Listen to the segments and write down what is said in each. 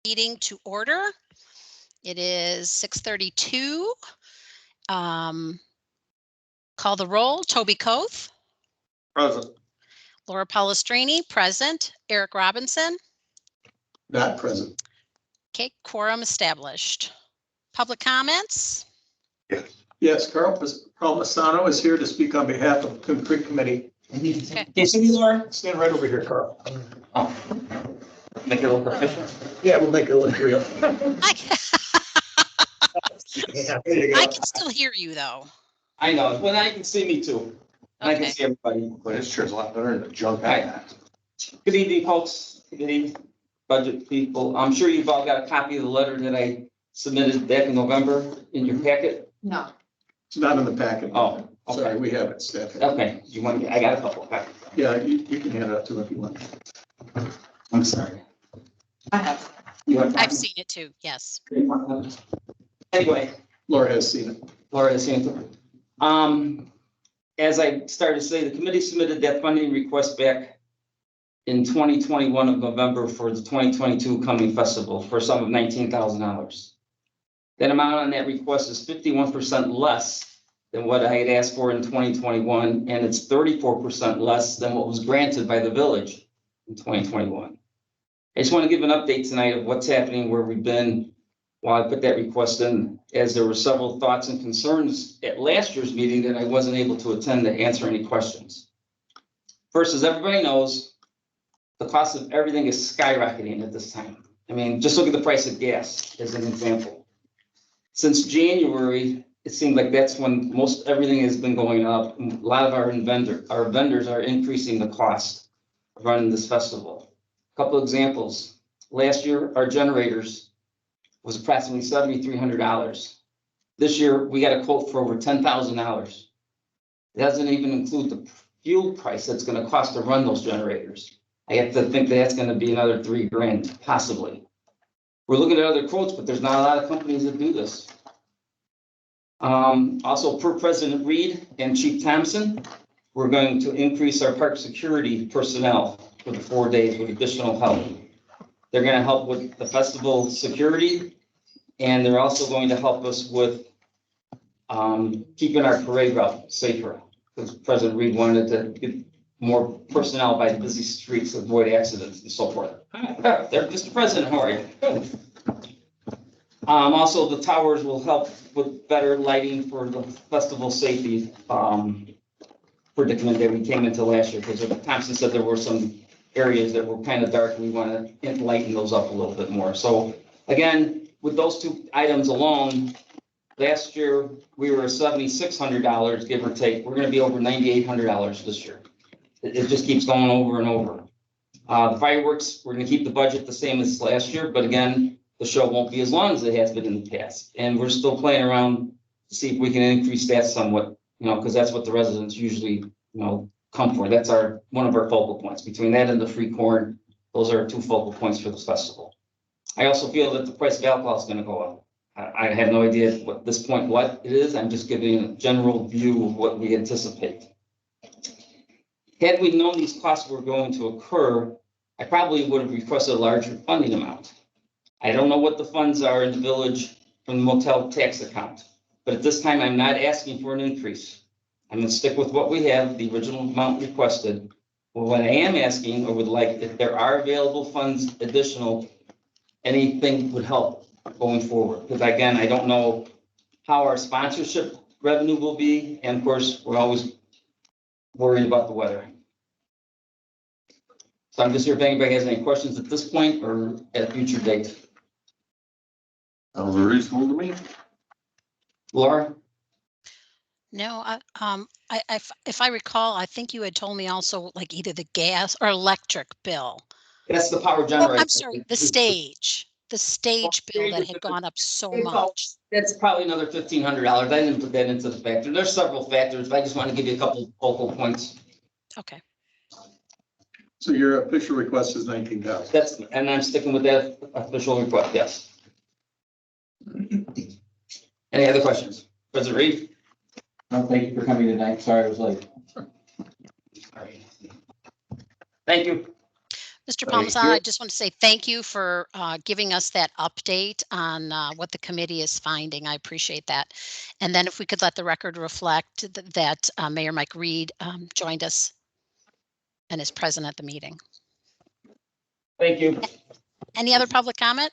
Meeting to order. It is 6:32. Call the roll. Toby Koth. Present. Laura Palestrini, present. Eric Robinson. Not present. Okay, quorum established. Public comments? Yes, Carl Masano is here to speak on behalf of the Concrete Committee. Okay. Can you see me, Laura? Stand right over here, Carl. Oh. Make it a little official. Yeah, we'll make it look real. I Yeah, there you go. can still hear you though. I know, well, now you can see me too. And I can Okay. see everybody. But this chair's a lot better than the junk I had. Good evening, folks. Good evening, budget people. I'm sure you've all got a copy of the letter that I submitted back in November in your packet. No. It's not in the packet. Oh, Sorry, okay. we have it, Steph. Okay, you want, I got a couple. Okay. Yeah, you can hand it out to him if you want. I'm sorry. I have. You want I've seen it too. Yes. Anyway, Laura has seen it. Laura has seen it. As I started to say, the committee submitted that funding request back in 2021 of November for the 2022 coming festival for a sum of $19,000. That amount on that request is 51% less than what I had asked for in 2021, and it's 34% less than what was granted by the village in 2021. I just want to give an update tonight of what's happening, where we've been while I put that request in, as there were several thoughts and concerns at last year's meeting that I wasn't able to attend to answer any questions. First, as everybody knows, the cost of everything is skyrocketing at this time. I mean, just look at the price of gas as an example. Since January, it seemed like that's when most everything has been going up. A lot of our vendors are increasing the cost of running this festival. A couple of examples. Last year, our generators was approximately $7,300. This year, we got a quote for over $10,000. It doesn't even include the fuel price that's going to cost to run those generators. I have to think that's going to be another $3,000, possibly. We're looking at other quotes, but there's not a lot of companies that do this. Also, per President Reed and Chief Thompson, we're going to increase our park security personnel for the 4 days with additional help. They're going to help with the festival security, and they're also going to help us with keeping our parade route safer, because President Reed wanted to get more personnel by busy streets to avoid accidents and so forth. They're Mr. President, how are you? Also, the towers will help with better lighting for the festival safety predicament that we came into last year, because Thompson said there were some areas that were kind of dark. We want to lighten those up a little bit more. So again, with those two items alone, last year we were $7,600, give or take. We're going to be over $9,800 this year. It just keeps going over and over. The fireworks, we're going to keep the budget the same as last year, but again, the show won't be as long as it has been in the past. And we're still playing around to see if we can increase that somewhat, because that's what the residents usually, come for. That's one of our focal points. Between that and the free corn, those are 2 focal points for this festival. I also feel that the price of alcohol is going to go up. I have no idea at this point what it is. I'm just giving a general view of what we anticipate. Had we known these costs were going to occur, I probably would have requested a larger funding amount. I don't know what the funds are in the village from the motel tax account, but at this time, I'm not asking for an increase. I'm going to stick with what we have, the original amount requested. But what I am asking, or would like, if there are available funds additional, anything would help going forward. Because again, I don't know how our sponsorship revenue will be. And of course, we're always worried about the weather. So I'm just here if anybody has any questions at this point or at a future date. Sounds reasonable to me. Laura? No, if I recall, I think you had told me also like either the gas or electric bill. That's the power Oh, generator. I'm sorry, the stage bill that had gone up so much. That's probably another $1,500. I didn't put that into the factor. There's several factors, but I just want to give you a couple focal points. Okay. So your official request is 19,000. And I'm sticking with that official request, yes. Any other questions? President Reed? No, thank you for coming tonight. Sorry I was late. Thank you. Mr. Thank Palmisano, you. I just want to say thank you for giving us that update on what the committee is finding. I appreciate that. And then if we could let the record reflect that Mayor Mike Reed joined us and is present at the meeting. Thank you. Any other public comment?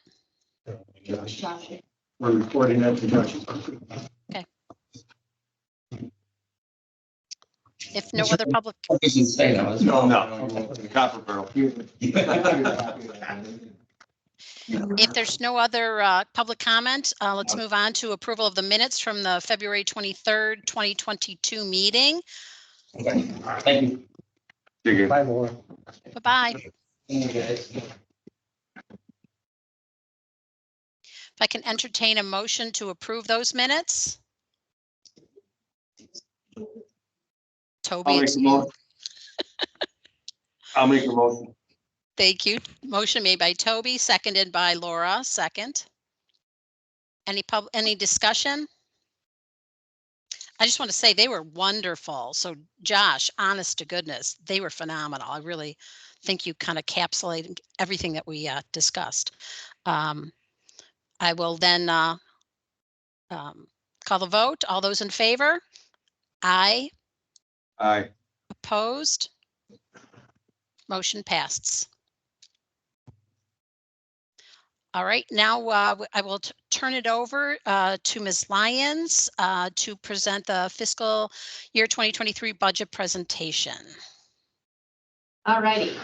Josh, we're recording that to Josh. If no other public, You can stay now. No, copper barrel. if there's no other public comment, let's move on to approval of the minutes from the February 23rd, 2022 meeting. Okay. Thank you. Bye, Laura. Bye-bye. Guys. If I can entertain a motion to approve those minutes. Toby, it's you. I'll make a motion. Thank you. Motion made by Toby, seconded by Laura, second. Any discussion? I just want to say they were wonderful. So Josh, honest to goodness, they were phenomenal. I really think you kind of encapsulated everything that we discussed. I will then call the vote. All those in favor? Aye. Aye. Opposed? Motion passed. All right, now I will turn it over to Ms. Lyons to present the fiscal year 2023 budget presentation. All righty.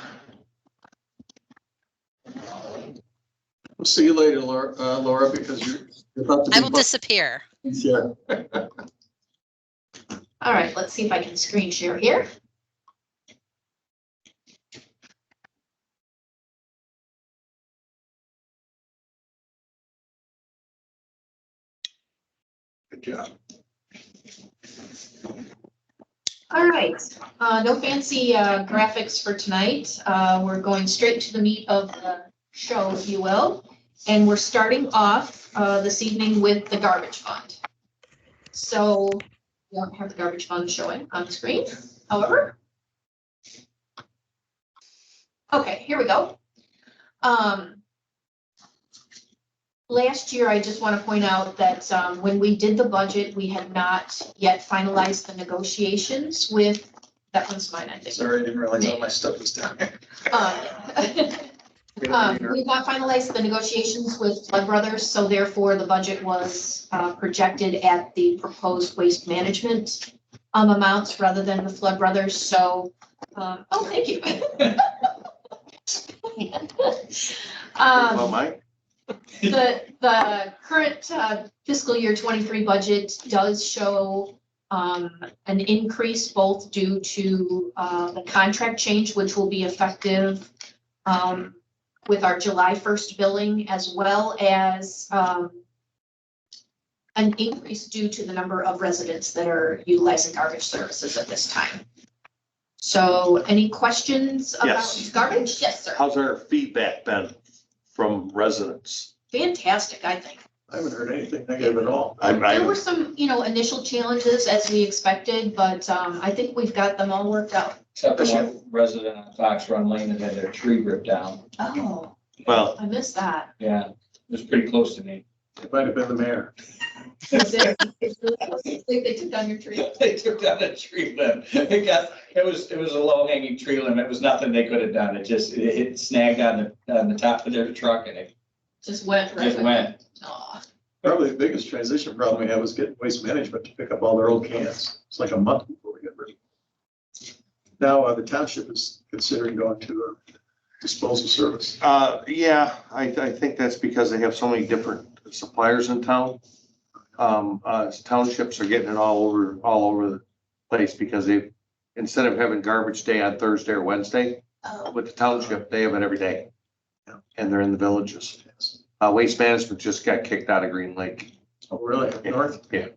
We'll see you later, Laura, because you're about to be. I will disappear. Yeah. All right, let's see if I can screen share here. Good job. All right, no fancy graphics for tonight. We're going straight to the meat of the show, if you will. And we're starting off this evening with the garbage fund. So we don't have the garbage fund showing on the screen, however. Okay, here we go. Last year, I just want to point out that when we did the budget, we had not yet finalized the negotiations with, that one's mine, I think. Sorry, I didn't realize all my stuff was down there. We've not finalized the negotiations with Flood Brothers, so therefore the budget was projected at the proposed waste management amounts rather than the Flood Brothers, so, oh, thank you. Well, Mike? The current fiscal year 23 budget does show an increase both due to the contract change, which will be effective with our July 1st billing, as well as an increase due to the number of residents that are utilizing garbage services at this time. So any questions about Yes. garbage? Yes, sir. How's our feedback been from residents? Fantastic, I think. I haven't heard anything negative at all. There were some, initial challenges as we expected, but I think we've got them all worked out. Except for one resident on Fox Run Lane that had their tree ripped down. Oh, Well, I missed that. Yeah, it was pretty close to me. It might have been the mayor. They took down your tree. They took down a tree limb. It was a low hanging tree limb. It was nothing they could have done. It snagged on the top of their truck and it Just went. Right just went. Aw. Probably the biggest transition problem we had was getting Waste Management to pick up all their old cans. It's like a month before we got ready. Now, the township is considering going to a disposal service. yeah, I think that's because they have so many different suppliers in town. Townships are getting it all over the place because instead of having garbage day on Thursday or Wednesday, Oh, with the township, they have it every day. Yeah. And they're in the villages. Waste Management just got kicked out of Green Lake. Oh, really? Up north? Yeah.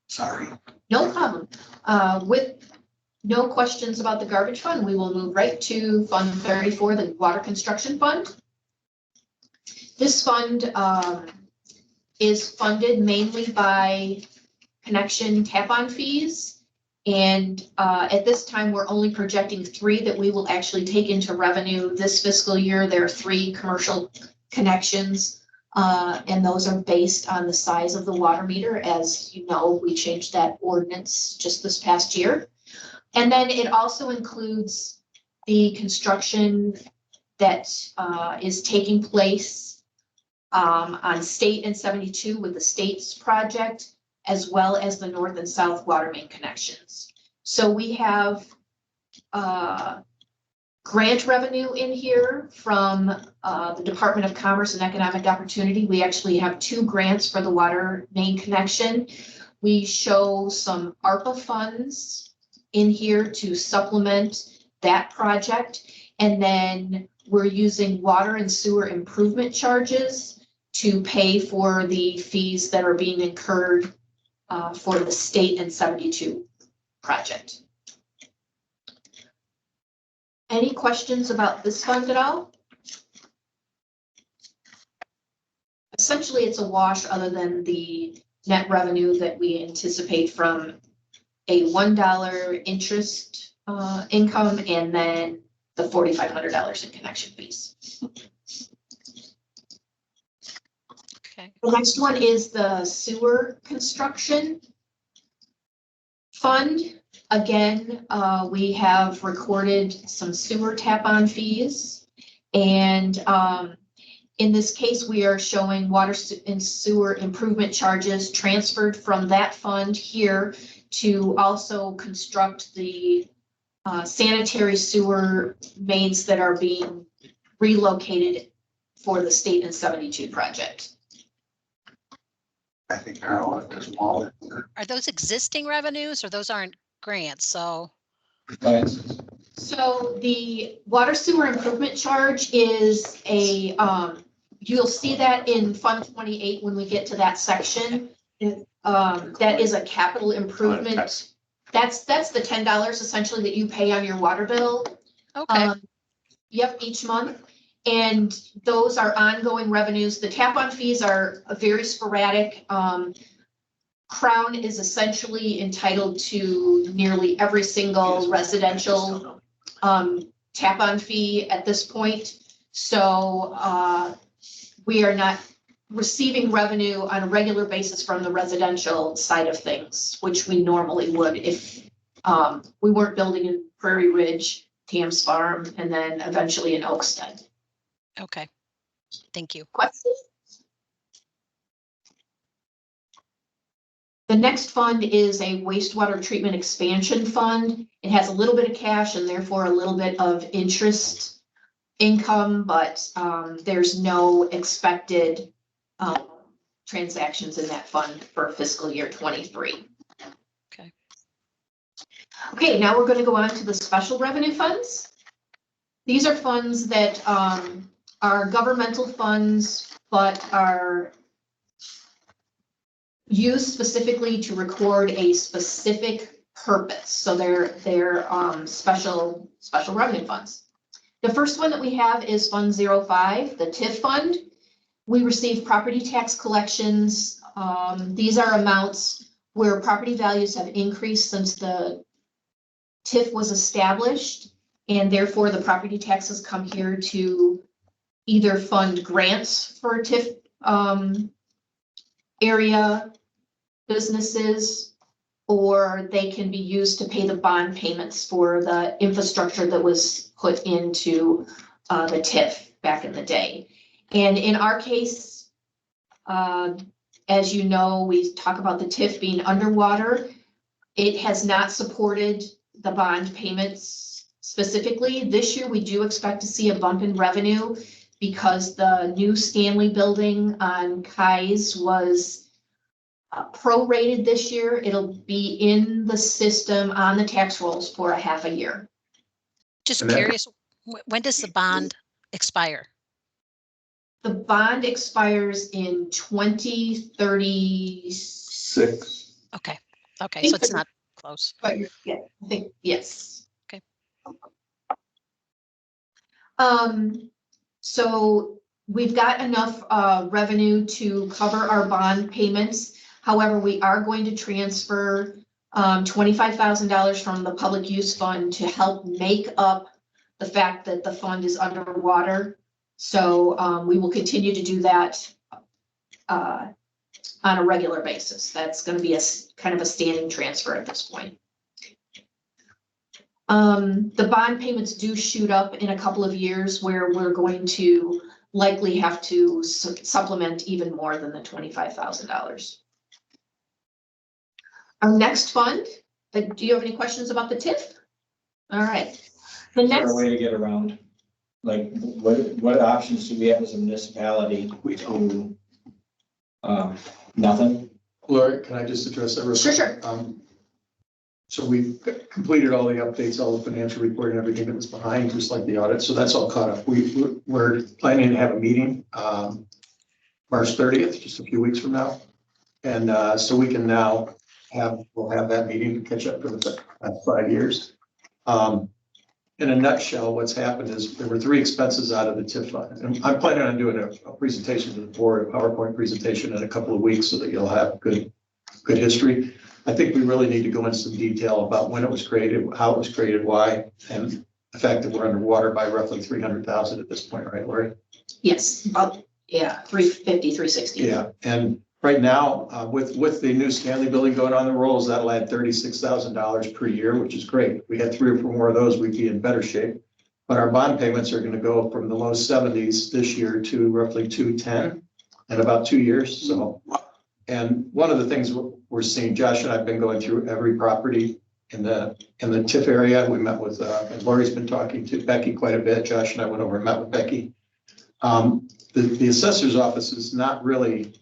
Sorry. no problem. With no questions about the garbage fund, we will move right to Fund 34, the Water Construction Fund. This fund is funded mainly by connection tap-on fees And at this time, we're only projecting 3 that we will actually take into revenue this fiscal year. There are 3 commercial connections, and those are based on the size of the water meter. As you know, we changed that ordinance just this past year. And then it also includes the construction that is taking place on State and 72 with the State's project, as well as the north and south water main connections. So we have grant revenue in here from the Department of Commerce and Economic Opportunity. We actually have 2 grants for the water main connection. We show some ARPA funds in here to supplement that project. And then we're using water and sewer improvement charges to pay for the fees that are being incurred for the State and 72 project. Any questions about this fund at all? Essentially, it's a wash other than the net revenue that we anticipate from a $1 interest income and then the $4,500 in connection fees. Okay. The next one is the sewer construction fund. Again, we have recorded some sewer tap-on fees. And in this case, we are showing water and sewer improvement charges transferred from that fund here to also construct the sanitary sewer mains that are being relocated for the State and 72 project. I think our one is smaller. Are those existing revenues or those aren't grants? So So the water sewer improvement charge is a, you'll see that in Fund 28 when we get to that section. That is a capital improvement. That's the $10 essentially that you pay on your water bill. okay. Yep, each month. And those are ongoing revenues. The tap-on fees are very sporadic. Crown is essentially entitled to nearly every single residential tap-on fee at this point. So we are not receiving revenue on a regular basis from the residential side of things, which we normally would if we weren't building in Prairie Ridge, Tams Farm, and then eventually in Oakstead. Okay. Thank you. Questions? The next fund is a wastewater treatment expansion fund. It has a little bit of cash and therefore a little bit of interest income, but there's no expected transactions in that fund for fiscal year 23. Okay. Okay, now we're going to go on to the special revenue funds. These are funds that are governmental funds, but are used specifically to record a specific purpose. So they're special revenue funds. The first one that we have is Fund 05, the Tiff fund. We receive property tax collections. These are amounts where property values have increased since the TIF was established, and therefore the property taxes come here to either fund grants for TIF area businesses, or they can be used to pay the bond payments for the infrastructure that was put into the TIF back in the day. And in our case, as you know, we talk about the TIF being underwater. It has not supported the bond payments specifically. This year, we do expect to see a bump in revenue because the new Stanley building on Kai's was prorated this year. It'll be in the system on the tax rolls for a half a year. Just curious, when does the bond expire? The bond expires in 2036. Okay. Okay. So it's not close. But yeah, I think, yes. Okay. So we've got enough revenue to cover our bond payments. However, we are going to transfer $25,000 from the public use fund to help make up the fact that the fund is underwater. So we will continue to do that on a regular basis. That's going to be a kind of a standing transfer at this point. The bond payments do shoot up in a couple of years where we're going to likely have to supplement even more than the $25,000. Our next fund, do you have any questions about the TIF? All right. The Is there next, a way to get around? Like, what options do we have as a municipality? We do. Nothing? Laura, can I just address that real Sure, quick? sure. So we've completed all the updates, all the financial report and everything that was behind, just like the audit. So that's all caught up. We're planning to have a meeting, March 30th, just a few weeks from now. And so we can now we'll have that meeting to catch up for the past 5 years. In a nutshell, what's happened is there were 3 expenses out of the TIF fund. And I'm planning on doing a presentation to the board, a PowerPoint presentation in a couple of weeks so that you'll have good history. I think we really need to go into some detail about when it was created, how it was created, why, and the fact that we're underwater by roughly 300,000 at this point, right, Lori? yes, about, yeah, 350, 360. Yeah, and right now, with the new Stanley building going on the rolls, that'll add $36,000 per year, which is great. If we had 3 or 4 more of those, we'd be in better shape. But our bond payments are gonna go from the low 70s this year to roughly 210 in about 2 years, so. And one of the things we're seeing, Josh and I've been going through every property in the TIF area. We met with, and Lori's been talking to Becky quite a bit. Josh and I went over and met with Becky. The assessor's office is not really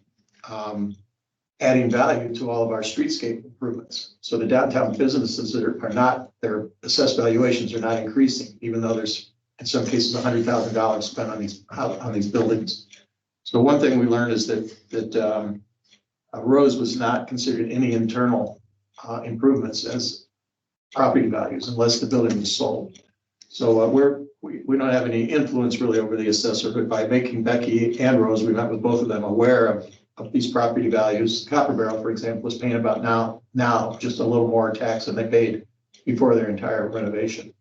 adding value to all of our streetscape improvements. So the downtown businesses are not, their assessed valuations are not increasing, even though there's, in some cases, $100,000 spent on these buildings. So one thing we learned is that Rose was not considered any internal improvements as property values unless the building was sold. So we don't have any influence really over the assessor, but by making Becky and Rose, we met with both of them aware of these property values. Copper Barrel, for example, is paying about now just a little more tax than they paid before their entire renovation.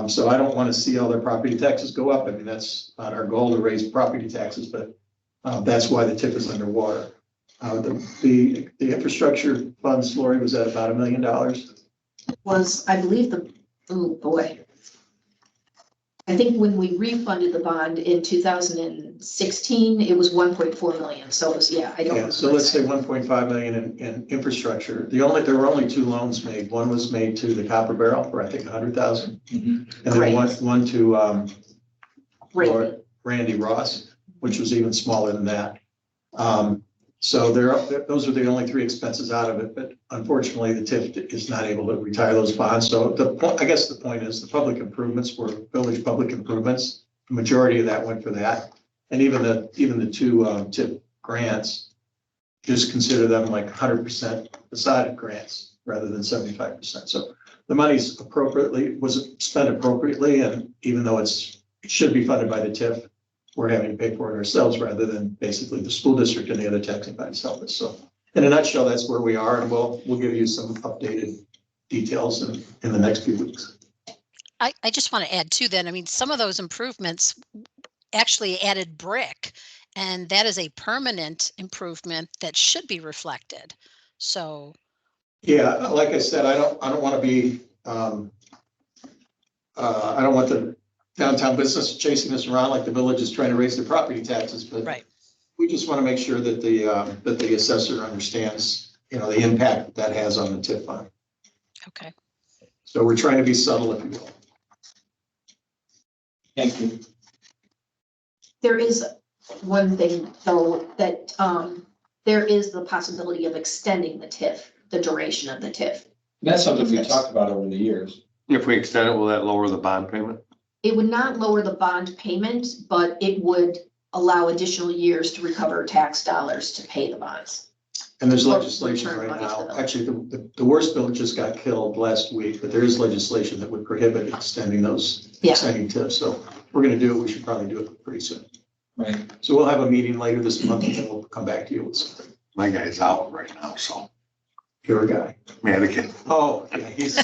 So I don't want to see all their property taxes go up. I mean, that's not our goal to raise property taxes, but that's why the TIF is underwater. The infrastructure funds, Lori, was at about $1 million. Was, I believe oh boy. I think when we refunded the bond in 2016, it was 1.4 million. So it was, yeah, I don't. Yeah, so let's say 1.5 million in infrastructure. There were only 2 loans made. One was made to the Copper Barrel for I think 100,000, and then one to Randy Ross, which was even smaller than that. So those are the only 3 expenses out of it, but unfortunately the TIF is not able to retire those bonds. So I guess the point is the public improvements were village public improvements. The majority of that went for that. And even the 2 TIF grants, just consider them like 100% decided grants rather than 75%. So the money's was spent appropriately. And even though it should be funded by the TIF, we're having to pay for it ourselves rather than basically the school district and the other taxing bodies help us. So in a nutshell, that's where we are, and we'll give you some updated details in the next few weeks. I just want to add too then, I mean, some of those improvements actually added brick, and that is a permanent improvement that should be reflected. So. Yeah, like I said, I don't want to be, I don't want the downtown business chasing us around like the village is trying to raise their property taxes, but right. We just want to make sure that the assessor understands, the impact that has on the TIF fund. Okay. So we're trying to be subtle, if you will. Thank you. There is one thing though, that there is the possibility of extending the TIF, the duration of the TIF. That's something we've talked about over the years. If we extend it, will that lower the bond payment? It would not lower the bond payment, but it would allow additional years to recover tax dollars to pay the bonds. And there's Or legislation return right money to now. them. Actually, the worst bill just got killed last week, but there is legislation that would prohibit extending TIFs. So if we're going to do it, we should probably do it pretty soon. Right. So we'll have a meeting later this month and then we'll come back to you with something. My guy's out right now, so. Your guy. Mannequin. Oh, yeah, he's.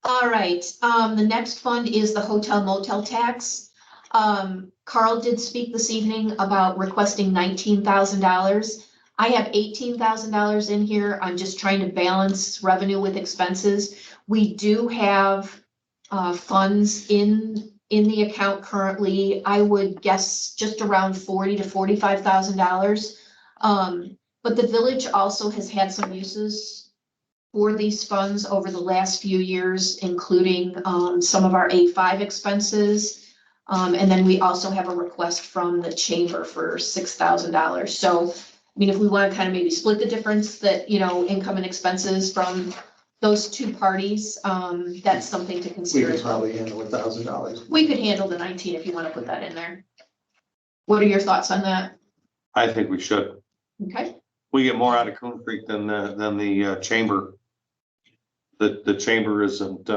All right, the next fund is the hotel motel tax. Carl did speak this evening about requesting $19,000. I have $18,000 in here. I'm just trying to balance revenue with expenses. We do have funds in the account currently. I would guess just around $40,000 to $45,000. But the village also has had some uses for these funds over the last few years, including some of our A5 expenses. And then we also have a request from the chamber for $6,000. So, I mean, if we want to kind of maybe split the difference that, you know, income and expenses from those two parties, that's something to We consider could as well. probably handle $1,000. We could handle the 19 if you want to put that in there. What are your thoughts on that? I think we should. Okay, We get more out of Coon Creek than the chamber. The chamber isn't,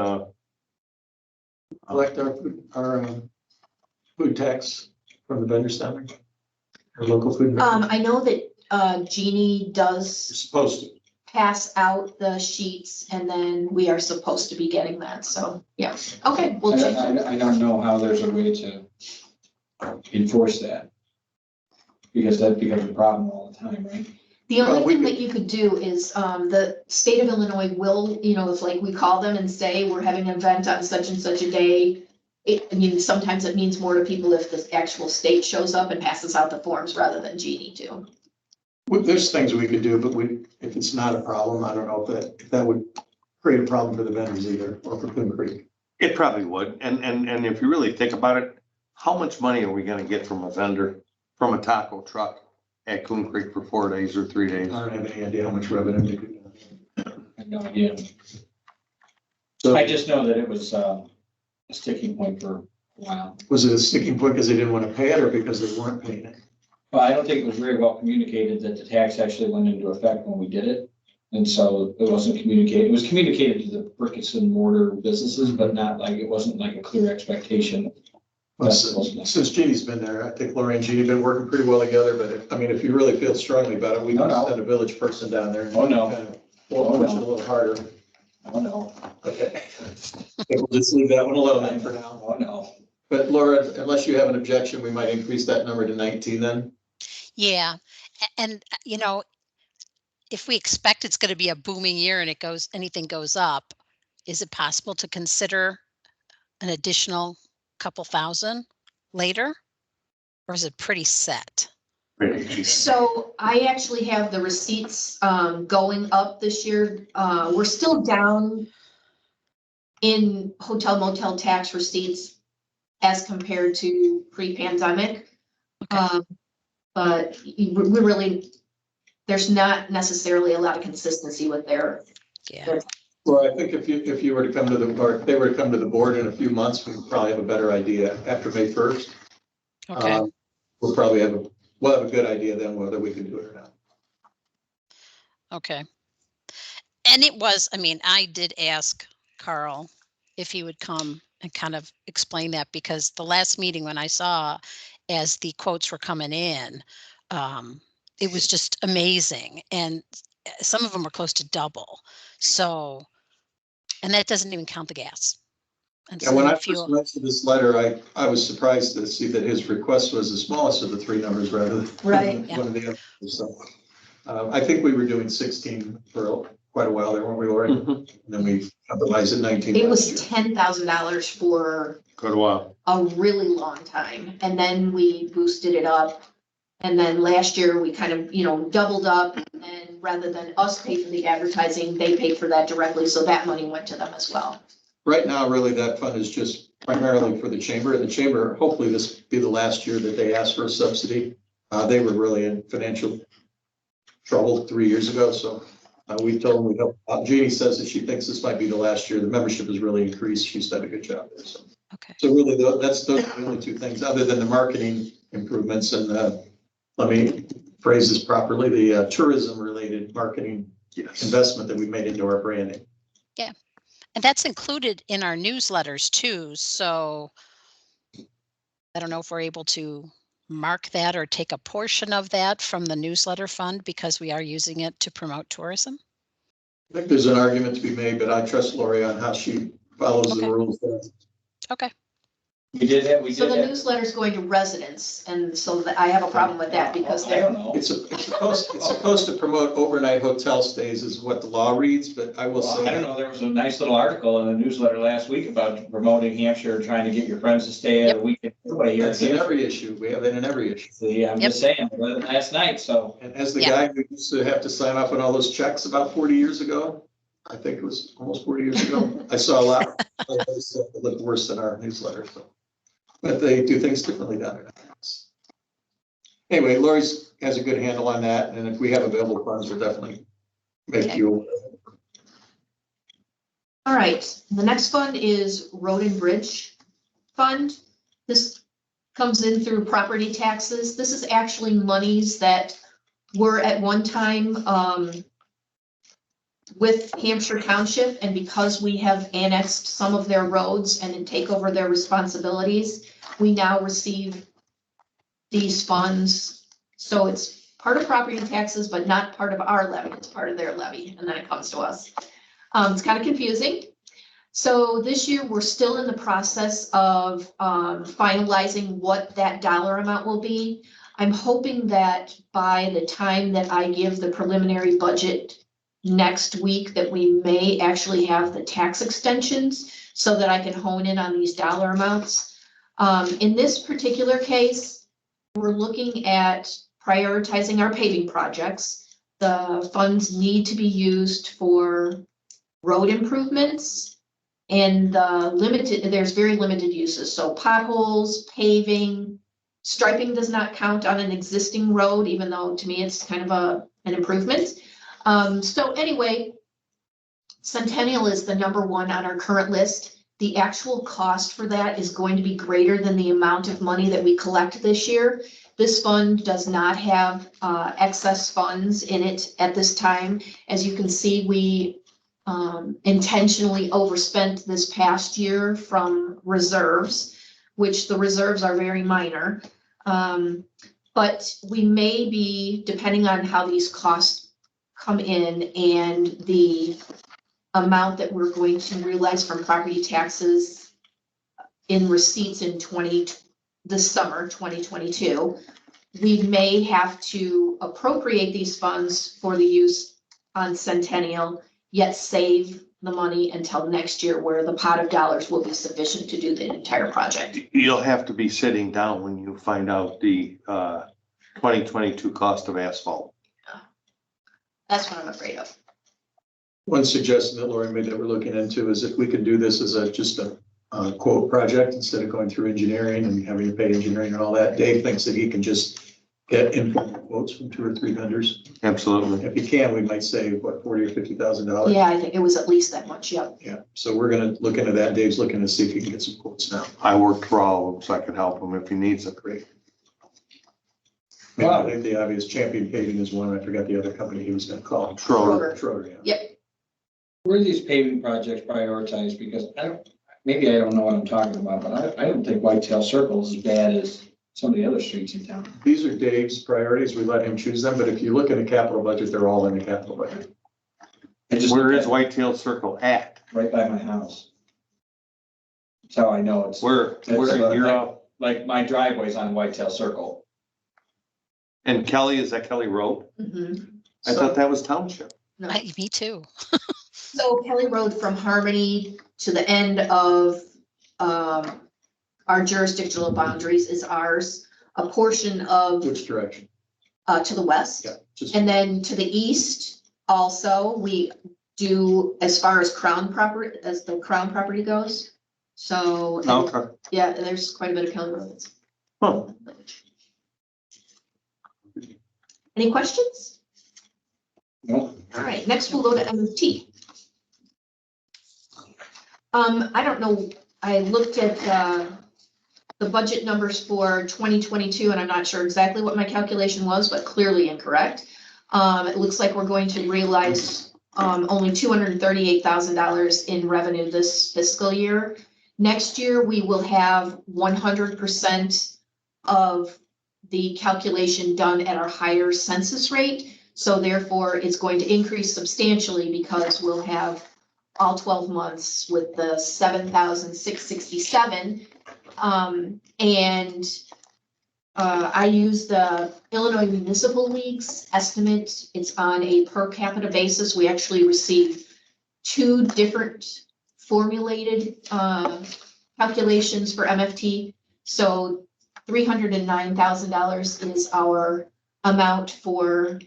Collect our food tax from the vendors down there. Our local food. vendors. I know that Jeannie You're does supposed to. pass out the sheets and then we are supposed to be getting that, so, yeah, okay, we'll check. I don't know how there's a way to enforce that. Because that becomes a problem all the time, right? The only Well, we thing could- that you could do is, the state of Illinois will, you know, if like we call them and say, we're having an event on such and such a day. I mean, sometimes it means more to people if the actual state shows up and passes out the forms rather than Jeannie do. Well, there's things we could do, but if it's not a problem, I don't know if that would create a problem for the vendors either, or for Coon Creek. it probably would. And if you really think about it, how much money are we gonna get from a vendor, from a taco truck at Coon Creek for 4 days or 3 days? I don't have any idea how much revenue they do. I have no idea. So I just know that it was a sticking point for a while. was it a sticking point because they didn't want to pay it or because they weren't paying it? Well, I don't think it was very well communicated that the tax actually went into effect when we did it. And so it wasn't communicated, it was communicated to the bricks and mortar businesses, but not like, it wasn't like a clear expectation. Well, since Jeannie's been there, I think Lori and Jeannie have been working pretty well together, but if you really feel strongly about it, we can No. send a village person down there. And Oh, no. kind of push it a little harder. Oh, no, Okay. We'll just leave that one alone then for now. oh, no. But Laura, unless you have an objection, we might increase that number to 19 then. Yeah, and you know, if we expect it's going to be a booming year and anything goes up, is it possible to consider an additional couple thousand later? Or is it pretty set? So I actually have the receipts going up this year. We're still down in hotel motel tax receipts as compared to pre-pandemic. Okay. But we really, there's not necessarily a lot of consistency with their. Yeah, Well, I think if you were to come to if they were to come to the board in a few months, we would probably have a better idea after May 1st. okay, We'll probably have a good idea then whether we can do it or not. okay. And it was, I mean, I did ask Carl if he would come and kind of explain that, because the last meeting when I saw as the quotes were coming in, it was just amazing. And some of them were close to double. So, and that doesn't even count the gas. And And when I the first fuel. went to this letter, I was surprised to see that his request was the smallest of the three numbers rather than Right, yeah. one of the others. So I think we were doing 16 for quite a while there, weren't we, Lori? Mhm. And then we compromised at 19. It last was year. $10,000 for Quite a while. a really long time. And then we boosted it up. And then last year we kind of, you know, doubled up, and rather than us pay for the advertising, they paid for that directly. So that money went to them as well. Right now, really, that fund is just primarily for the chamber, and the chamber, hopefully this will be the last year that they ask for a subsidy. They were really in financial trouble 3 years ago, so we told them we'd help out. Jeannie says that she thinks this might be the last year. The membership has really increased. She's done a good job there, so. Okay. So really, those are the only two things, other than the marketing improvements and let me phrase this properly, the tourism-related marketing investment that we made into our branding. And that's included in our newsletters too. So I don't know if we're able to mark that or take a portion of that from the newsletter fund because we are using it to promote tourism? I think there's an argument to be made, but I trust Lori on how she follows the Okay. rules. Okay. We did that, we So did the that. newsletter is going to residents, and so I have a problem with that because I they're, don't know. It's supposed to promote overnight hotel stays is what the law reads, but I will Well, say. I don't know, there was a nice little article in the newsletter last week about promoting Hampshire, trying to get your friends to stay at a weekend getaway here. That's in every issue. We have it in every issue. See, I'm just saying, I read it last night, so. And as the Yeah. guy who used to have to sign off on all those checks about 40 years ago, I think it was almost 40 years ago, I saw a lot of other stuff that looked worse than our newsletter. So, but they do things differently down there. Anyway, Lori's has a good handle on that, and if we have available funds, we'll definitely make Okay. you. all right. The next fund is Rodenbridge Fund. This comes in through property taxes. This is actually monies that were at one time, with Hampshire Township, and because we have annexed some of their roads and then take over their responsibilities, we now receive these funds. So it's part of property taxes, but not part of our levy. It's part of their levy, and then it comes to us. It's kind of confusing. So this year, we're still in the process of finalizing what that dollar amount will be. I'm hoping that by the time that I give the preliminary budget next week, that we may actually have the tax extensions so that I can hone in on these dollar amounts. In this particular case, we're looking at prioritizing our paving projects. The funds need to be used for road improvements and there's very limited uses. So potholes, paving, striping does not count on an existing road, even though to me it's kind of an improvement. So anyway, Centennial is the number one on our current list. The actual cost for that is going to be greater than the amount of money that we collect this year. This fund does not have excess funds in it at this time. As you can see, we intentionally overspent this past year from reserves, which the reserves are very minor. But we may be, depending on how these costs come in and the amount that we're going to realize from property taxes in receipts in this summer, 2022, we may have to appropriate these funds for the use on Centennial, yet save the money until next year where the pot of dollars will be sufficient to do the entire project. You'll have to be sitting down when you find out the 2022 cost of asphalt. That's what I'm afraid of. One suggestion that Lori made that we're looking into is if we could do this as just a quote project instead of going through engineering and having to pay engineering and all that. Dave thinks that he can just get informal quotes from 2 or 3 vendors. Absolutely. If he can, we might save what, $40,000 or $50,000. Yeah, I think it was at least that much, yeah. Yeah. So we're going to look into that. Dave's looking to see if he can get some quotes now. I worked for all of them, so I can help him if he needs it. Great. Maybe I think the obvious Champion Paving is one. I forgot the other company he was going to call. Schroeder, yeah. Yep. Were these paving projects prioritized? Because maybe I don't know what I'm talking about, but I don't think Whitetail Circle is as bad as some of the other streets in town. These are Dave's priorities. We let him choose them, but if you look in the capital budget, they're all in the capital budget. Where is Whitetail Circle at? Right by my house. That's how I know it's. Where you're up? Like my driveway's on Whitetail Circle. And Kelly, is that Kelly Road? Mhm. I thought that was township. No. Me too. So Kelly Road from Harmony to the end of our jurisdictional boundaries is ours. A portion of Which direction? to the west. Yeah. Just And then to the east also, we do as far as the Crown property goes. So, Okay. yeah, there's quite a bit of Kelly Road. that's- Huh. Any questions? No. All right, next we'll go to MFT. I don't know, I looked at the budget numbers for 2022, and I'm not sure exactly what my calculation was, but clearly incorrect. It looks like we're going to realize only $238,000 in revenue this fiscal year. Next year, we will have 100% of the calculation done at our higher census rate. So therefore, it's going to increase substantially because we'll have all 12 months with the 7,667. I use the Illinois Municipal League's estimate. It's on a per capita basis. We actually receive two different formulated calculations for MFT. So $309,000 is our amount for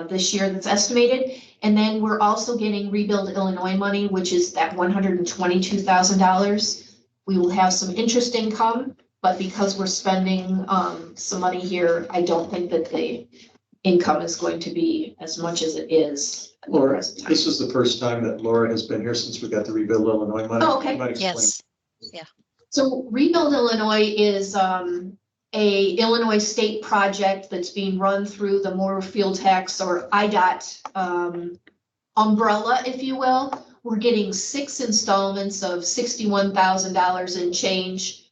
this year that's estimated. And then we're also getting Rebuild Illinois money, which is that $122,000. We will have some interest income, but because we're spending some money here, I don't think that the income is going to be as much as it is. Laura, this is the first time that Laura has been here since we got the Rebuild Illinois money. Oh, okay. You might explain. Yes. So Rebuild Illinois is a Illinois state project that's being run through the motor fuel tax or IDOT umbrella, if you will. We're getting 6 installments of $61,000 in change.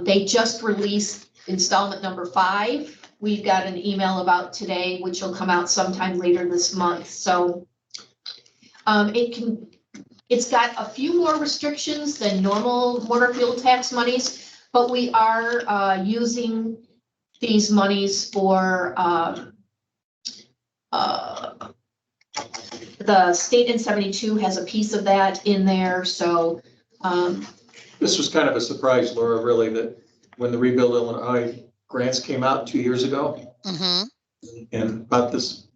They just released installment number 5. We've got an email about today, which will come out sometime later this month. So it's got a few more restrictions than normal motor fuel tax monies, but we are using these monies for the state in 72 has a piece of that in there. So This was kind of a surprise, Laura, really, that when the Rebuild Illinois grants came out 2 years ago, Mm-hmm. and about this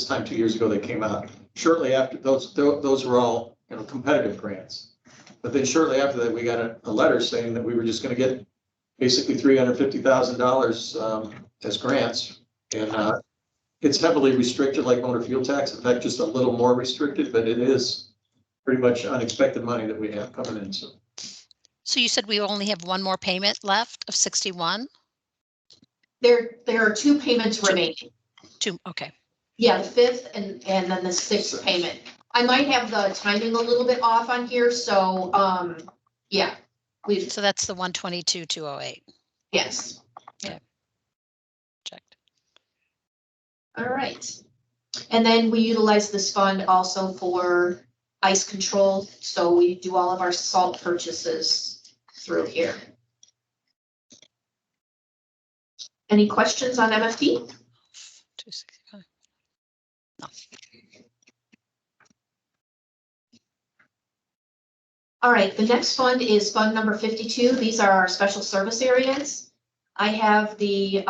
time 2 years ago, they came out. Shortly after, those were all, competitive grants. But then shortly after that, we got a letter saying that we were just gonna get basically $350,000 as grants. And it's heavily restricted like motor fuel tax, in fact, just a little more restricted, but it is pretty much unexpected money that we have coming in, so. So you said we only have one more payment left of 61? there are 2 payments remaining. 2, okay. Yeah, the 5th and then the 6th payment. I might have the timing a little bit off on here, so yeah. So that's the 122,208. Yes. Checked. All right. And then we utilize this fund also for ice control. So we do all of our salt purchases through here. Any questions on MFT? 265. No. All right, the next fund is fund number 52. These are our special service areas. I have the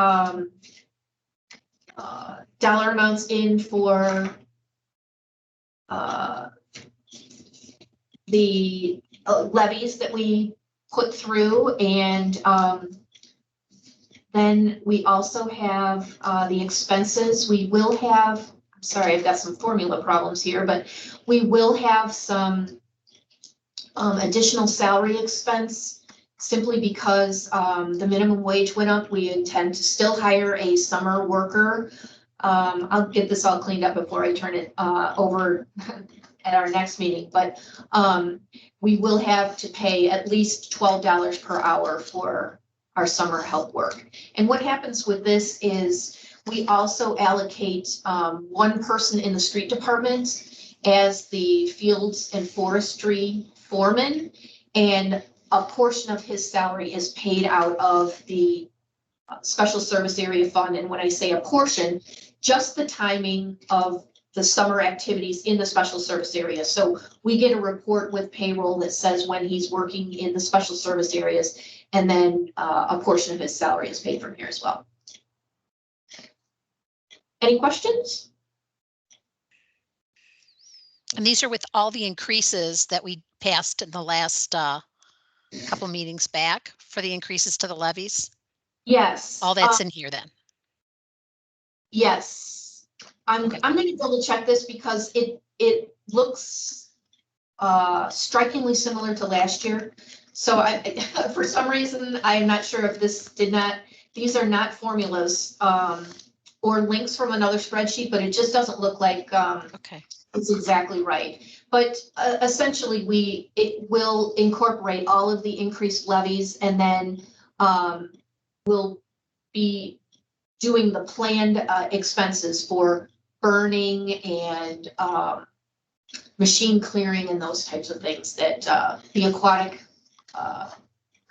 dollar amounts in for the levies that we put through, and then we also have the expenses. We will have, I'm sorry, I've got some formula problems here, but we will have some additional salary expense simply because the minimum wage went up. We intend to still hire a summer worker. I'll get this all cleaned up before I turn it over at our next meeting, but we will have to pay at least $12 per hour for our summer help work. And what happens with this is we also allocate 1 person in the street department as the fields and forestry foreman, and a portion of his salary is paid out of the special service area fund. And when I say a portion, just the timing of the summer activities in the special service area. So we get a report with payroll that says when he's working in the special service areas, and then a portion of his salary is paid from here as well. Any questions? And these are with all the increases that we passed in the last couple meetings back for the increases to the levies? Yes. All that's in here then? Yes. I'm going to double check this because it looks strikingly similar to last year. So for some reason, I'm not sure if these are not formulas or links from another spreadsheet, but it just doesn't look like Okay. it's exactly right. But essentially, it will incorporate all of the increased levies, and then we'll be doing the planned expenses for burning and machine clearing and those types of things that the aquatic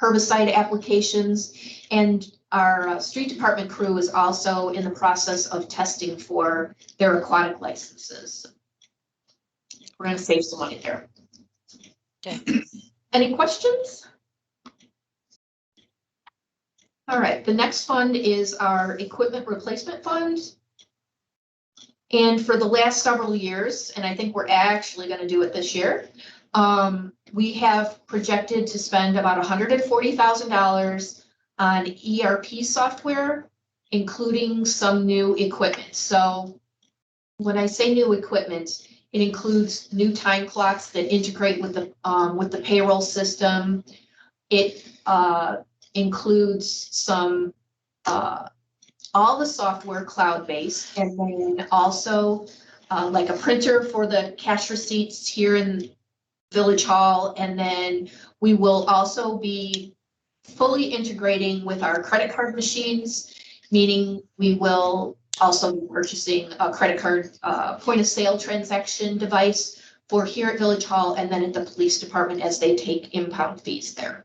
herbicide applications. And our street department crew is also in the process of testing for their aquatic licenses. We're going to save some money there. Okay. Any questions? All right, the next fund is our equipment replacement fund. And for the last several years, and I think we're actually going to do it this year, we have projected to spend about $140,000 on ERP software, including some new equipment. So when I say new equipment, it includes new time clocks that integrate with the payroll system. It includes some all the software cloud-based, and then also like a printer for the cash receipts here in Village Hall. And then we will also be fully integrating with our credit card machines, meaning we will also be purchasing a credit card point of sale transaction device for here at Village Hall and then at the police department as they take impound fees there.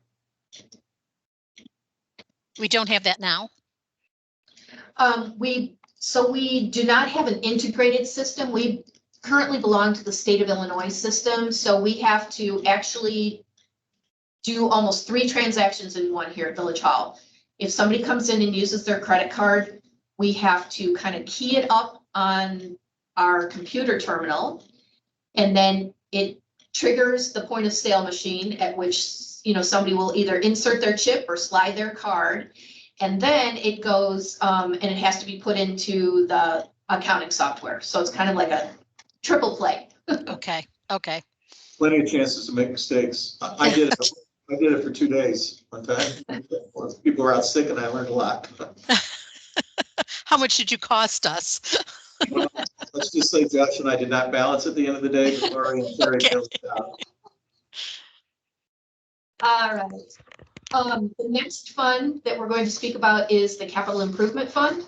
We don't have that now. We do not have an integrated system. We currently belong to the state of Illinois system, so we have to actually do almost 3 transactions in one here at Village Hall. If somebody comes in and uses their credit card, we have to kind of key it up on our computer terminal, and then it triggers the point of sale machine at which, you know, somebody will either insert their chip or slide their card. And then it goes and it has to be put into the accounting software. So it's kind of like a triple play. Okay. Okay. Plenty of chances to make mistakes. I did it. I did it for 2 days one time. People were out sick and I learned a lot. How much did you cost us? Let's just say Josh and I did not balance at the end of the day, but Lori and Terry built it out. All right. The next fund that we're going to speak about is the Capital Improvement Fund.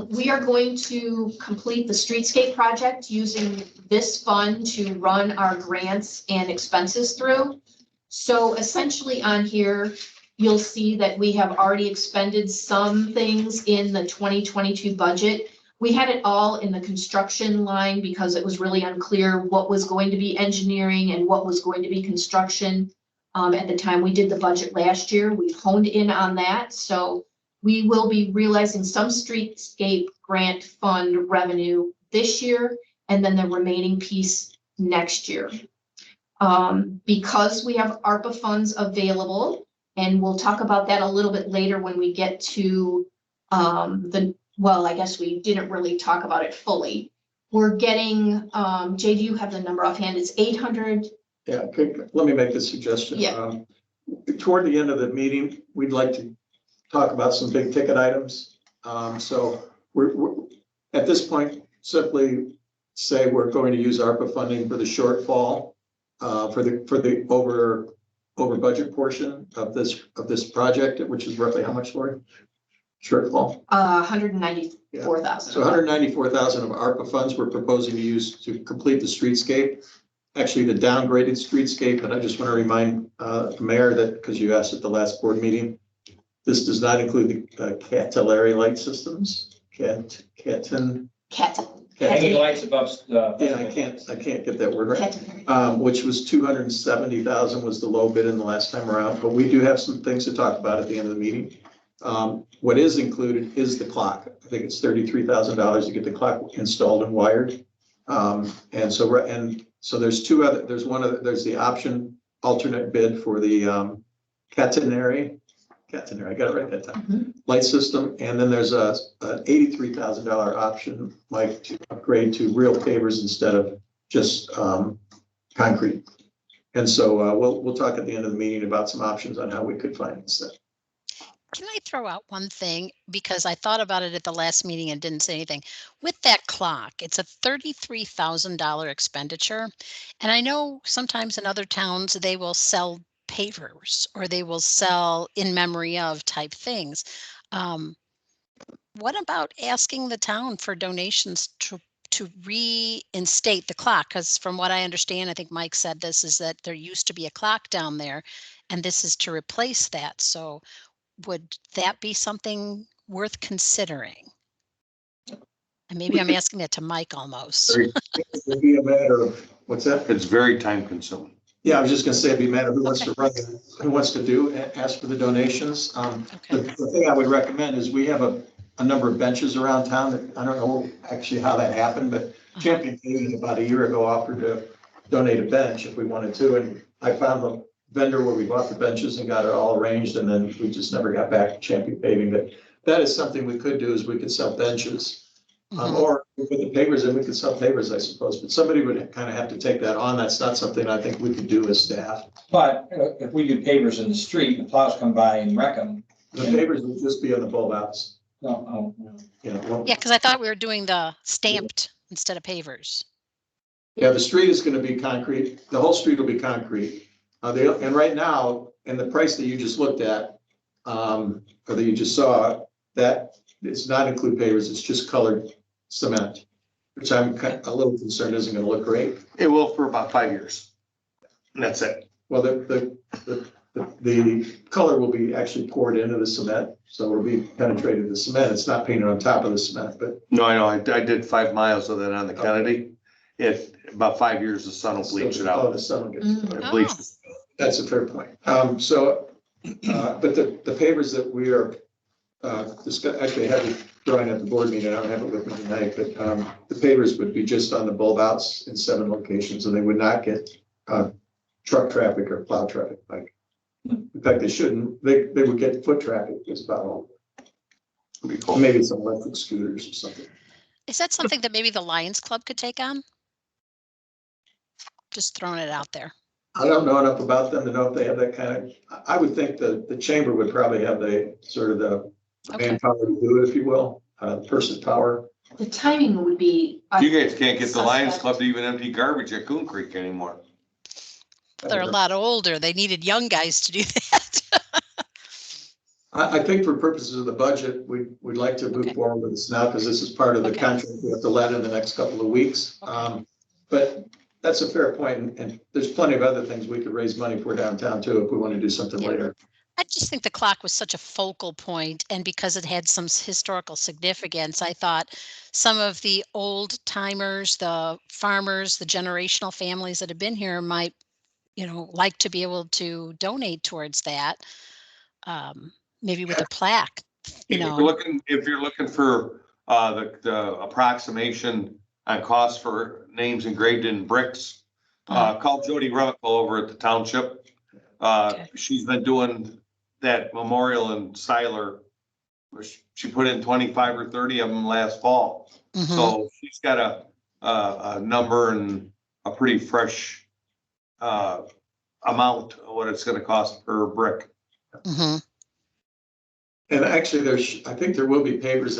We are going to complete the streetscape project using this fund to run our grants and expenses through. So essentially on here, you'll see that we have already expended some things in the 2022 budget. We had it all in the construction line because it was really unclear what was going to be engineering and what was going to be construction. At the time we did the budget last year, we honed in on that. So we will be realizing some streetscape grant fund revenue this year, and then the remaining piece next year. Because we have ARPA funds available, and we'll talk about that a little bit later when we get to well, I guess we didn't really talk about it fully. We're getting, Jay, do you have the number offhand? It's 800. Yeah, okay. Let me make this suggestion. Yeah. Toward the end of the meeting, we'd like to talk about some big ticket items. So we're at this point, simply say we're going to use ARPA funding for the shortfall for the over budget portion of this project, which is roughly how much, Lori? Shortfall? 194,000. So 194,000 of ARPA funds we're proposing to use to complete the streetscape. Actually, the downgraded streetscape, and I just want to remind the mayor that, because you asked at the last board meeting, this does not include the capillary light systems. Hanging lights above. Yeah, I can't get that word right. Which was 270,000 was the low bid in the last time around, but we do have some things to talk about at the end of the meeting. What is included is the clock. I think it's $33,000 to get the clock installed and wired. So there's there's the option alternate bid for the catenary, I got it right that time, light system. And then there's an $83,000 option, like to upgrade to real pavers instead of just concrete. And so we'll talk at the end of the meeting about some options on how we could finance that. Can I throw out one thing? Because I thought about it at the last meeting and didn't say anything. With that clock, it's a $33,000 expenditure. And I know sometimes in other towns, they will sell pavers or they will sell in memory of type things. What about asking the town for donations to reinstate the clock? Because from what I understand, I think Mike said this, is that there used to be a clock down there, and this is to replace that. So would that be something worth considering? And maybe I'm asking that to Mike almost. It'd be a matter of, what's that? It's very time consuming. Yeah, I was just gonna say, it'd be a matter of who wants Okay. to run, who wants to do, ask for the donations. Okay. The thing I would recommend is we have a number of benches around town that, I don't know actually how that happened, but Champion Paving about a year ago offered to donate a bench if we wanted to, and I found the vendor where we bought the benches and got it all arranged, and then we just never got back to Champion Paving. But that is something we could do, is we could sell benches. Or we put the pavers in, we could sell pavers, I suppose, but somebody would kind of have to take that on. That's not something I think we could do as staff. But if we do pavers in the street, the plows come by and wreck them. The pavers would just be on the bulb outs, No, you know. Yeah, because I thought we were doing the stamped instead of pavers. Yeah, the street is gonna be concrete, the whole street will be concrete. And right now, and the price that you just looked at, or that you just saw, that does not include pavers, it's just colored cement, which I'm a little concerned isn't gonna look great. It will for about 5 years. And that's it. Well, the color will be actually poured into the cement, so it'll be penetrated the cement. It's not painted on top of the cement, but No, I know. I did 5 miles of that on the Kennedy. About 5 years, the sun will bleach it Oh, out. the sun will get. It bleaches. That's a fair point. But the pavers that we are, actually I have it drawing at the board meeting, I don't have it with me tonight, but the pavers would be just on the bulb outs in 7 locations, and they would not get truck traffic or plow traffic. Like, in fact, they shouldn't. They would get foot traffic, is about all. It'd be cool. Maybe some electric scooters or something. Is that something that maybe the Lions Club could take on? Just throwing it out there. I don't know enough about them to know if they have that kind of, I would think the chamber would probably have the sort of the Okay. manpower to do it, if you will, person power. The timing would be. You guys can't get the Lions Suspect. Club to even empty garbage at Coon Creek anymore. They're a lot older. They needed young guys to do that. I think for purposes of the budget, we'd like to move Okay. forward with this now, because this is part of the Okay. contract we have to let in the next couple of weeks. But that's a fair point, and there's plenty of other things we could raise money for downtown too, if we want to do something Yeah. later. I just think the clock was such a focal point, and because it had some historical significance, I thought some of the old timers, the farmers, the generational families that have been here might, like to be able to donate towards that. Maybe with a plaque, If you're looking for the approximation on cost for names engraved in bricks, call Jody Remical over at the township. Okay. She's been doing that memorial in Siler. She put in 25 or 30 of them last fall. Mhm. So she's got a number and a pretty fresh amount of what it's gonna cost per brick. Mhm. And actually, I think there will be pavers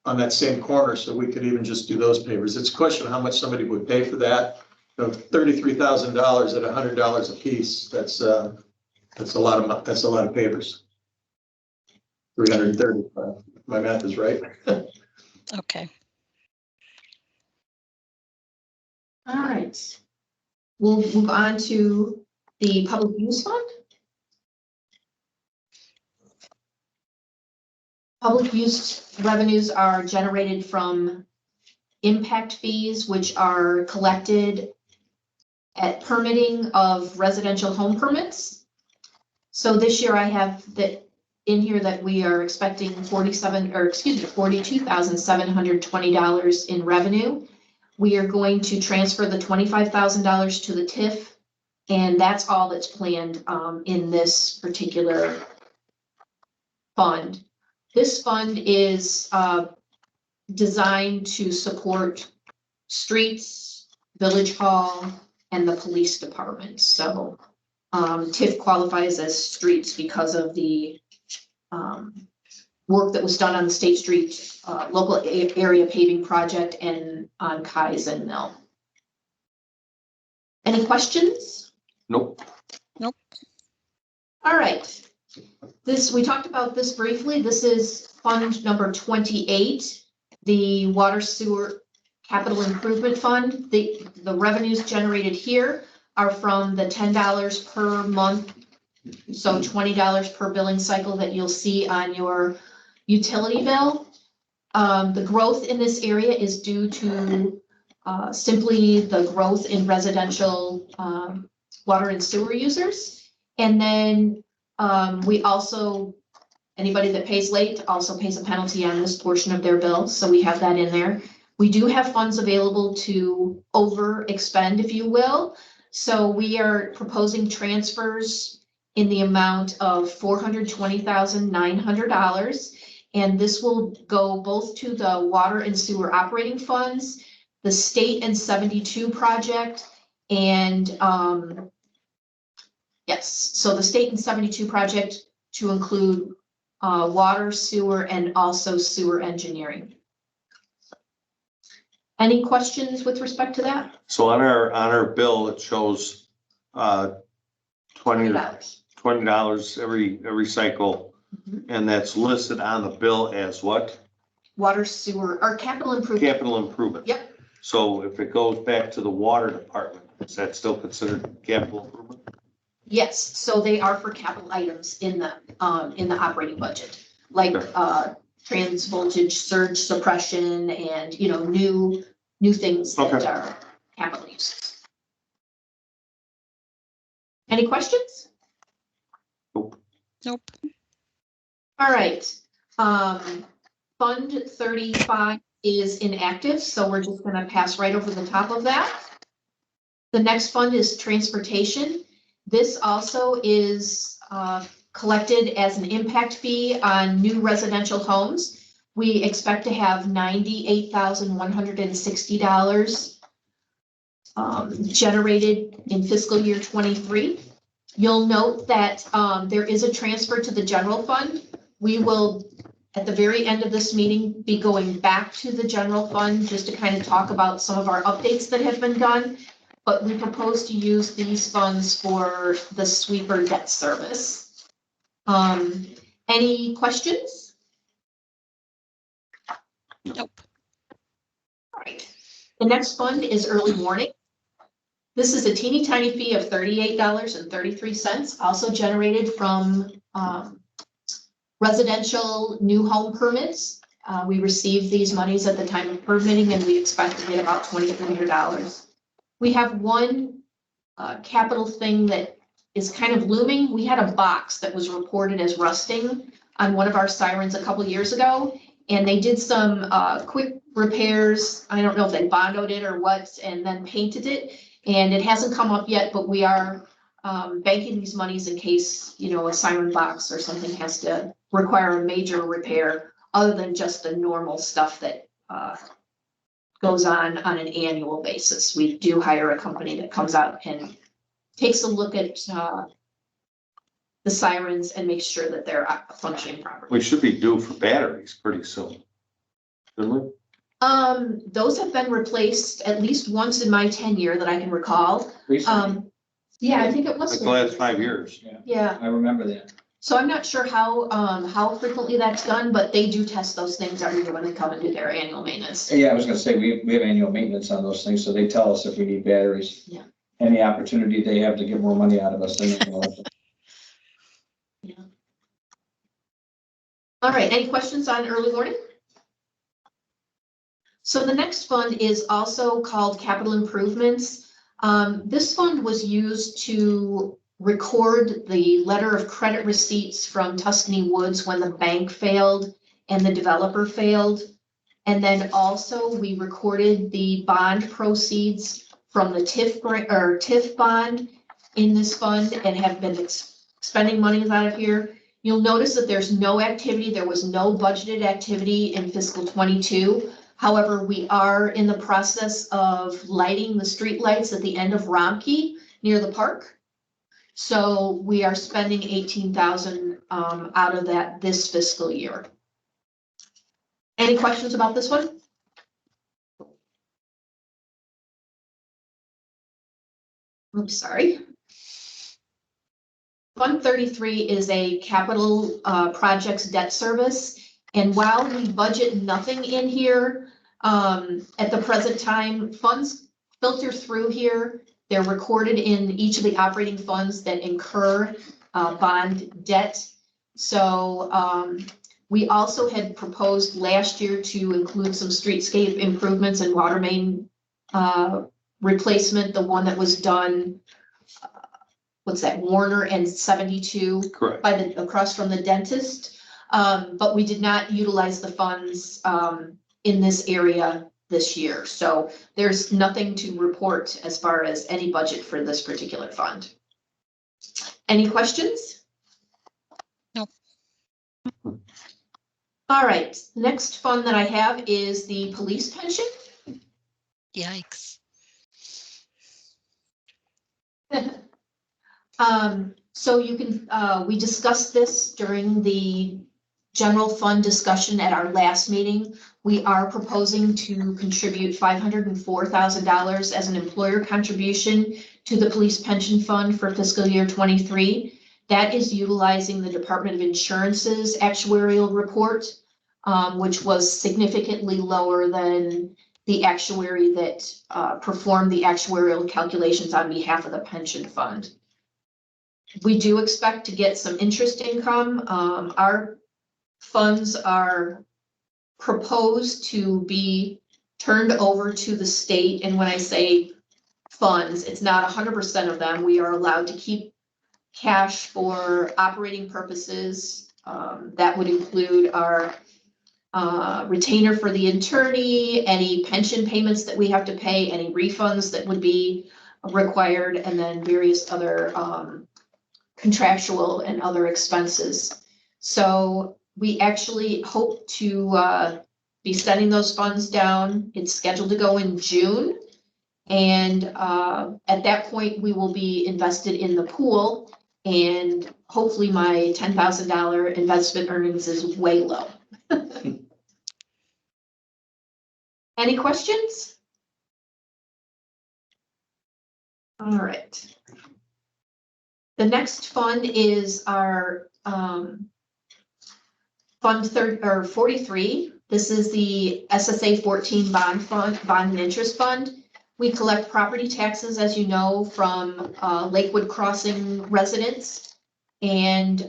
on that same corner, so we could even just do those pavers. It's a question of how much somebody would pay for that. $33,000 at $100 a piece, that's a lot of pavers. 330, if my math is right. Okay. All right. We'll move on to the public use fund. Public use revenues are generated from impact fees, which are collected at permitting of residential home permits. So this year I have that in here that we are expecting $42,720 in revenue. We are going to transfer the $25,000 to the Tiff, and that's all that's planned in this particular fund. This fund is designed to support streets, village hall, and the police department. So TIF qualifies as streets because of the work that was done on the State Street local area paving project and on Kai's and Mill. Any questions? Nope. All right. we talked about this briefly. This is fund number 28, the Water Sewer Capital Improvement Fund. The revenues generated here are from the $10 per month, so $20 per billing cycle that you'll see on your utility bill. The growth in this area is due to simply the growth in residential water and sewer users. And then we also, anybody that pays late also pays a penalty on this portion of their bill. So we have that in there. We do have funds available to over expend, if you will. So we are proposing transfers in the amount of $420,900. And this will go both to the water and sewer operating funds, the state and 72 project, and yes, so the state and 72 project to include water, sewer, and also sewer engineering. Any questions with respect to that? So on our bill, it shows $20 every cycle. Mhm. And that's listed on the bill as what? Water, sewer, or capital improvement. Capital improvement. Yep. So if it goes back to the water department, is that still considered capital improvement? Yes, so they are for capital items in the operating budget, like trans voltage surge suppression and, you know, new things that Okay. are capital uses. Any questions? Nope. All right. Fund 35 is inactive, so we're just gonna pass right over the top of that. The next fund is transportation. This also is collected as an impact fee on new residential homes. We expect to have $98,160 generated in fiscal year 23. You'll note that there is a transfer to the general fund. We will, at the very end of this meeting, be going back to the general fund just to kind of talk about some of our updates that have been done. But we propose to use these funds for the sweeper debt service. Any questions? Nope. All right. The next fund is early warning. This is a teeny tiny fee of $38.33, also generated from residential new home permits. We received these monies at the time of permitting, and we expect to get about $2,300. We have one capital thing that is kind of looming. We had a box that was reported as rusting on one of our sirens a couple years ago, and they did some quick repairs. I don't know if they bondoed it or what, and then painted it. And it hasn't come up yet, but we are banking these monies in case, you know, a siren box or something has to require a major repair other than just the normal stuff that goes on an annual basis. We do hire a company that comes out and takes a look at the sirens and makes sure that they're functioning properly. We should be due for batteries pretty soon. Shouldn't we? Those have been replaced at least once in my tenure that I can recall. Recently, Yeah, I think it was. Like the last 5 years. Yeah, I remember that. so I'm not sure how frequently that's done, but they do test those things every year when they come and do their annual maintenance. Yeah, I was gonna say, we have annual maintenance on those things, so they tell us if we need batteries. Yeah. Any opportunity they have to get more money out of us, then they can. All right, any questions on early warning? So the next fund is also called capital improvements. This fund was used to record the letter of credit receipts from Tuscany Woods when the bank failed and the developer failed. And then also we recorded the bond proceeds from the Tiff bond in this fund and have been spending monies out of here. You'll notice that there's no activity. There was no budgeted activity in fiscal 22. However, we are in the process of lighting the street lights at the end of Romkey near the park. So we are spending 18,000 out of that this fiscal year. Any questions about this one? I'm sorry. Fund 33 is a capital projects debt service. And while we budget nothing in here, at the present time, funds filter through here. They're recorded in each of the operating funds that incur bond debt. So we also had proposed last year to include some streetscape improvements and water main replacement, the one that was done, what's that, Warner and 72 Correct. by the, across from the dentist. But we did not utilize the funds in this area this year. So there's nothing to report as far as any budget for this particular fund. Any questions? No. All right, next fund that I have is the police pension. Yikes. So you can, we discussed this during the general fund discussion at our last meeting. We are proposing to contribute $504,000 as an employer contribution to the police pension fund for fiscal year 23. That is utilizing the Department of Insurance's actuarial report, which was significantly lower than the actuary that performed the actuarial calculations on behalf of the pension fund. We do expect to get some interest income. Our funds are proposed to be turned over to the state. And when I say funds, it's not 100% of them. We are allowed to keep cash for operating purposes. That would include our retainer for the attorney, any pension payments that we have to pay, any refunds that would be required, and then various other contractual and other expenses. So we actually hope to be sending those funds down. It's scheduled to go in June. And at that point, we will be invested in the pool. And hopefully my $10,000 investment earnings is way low. Any questions? All right. The next fund is our Fund 43. This is the SSA 14 bond fund, bond and interest fund. We collect property taxes, as you know, from Lakewood Crossing residents. And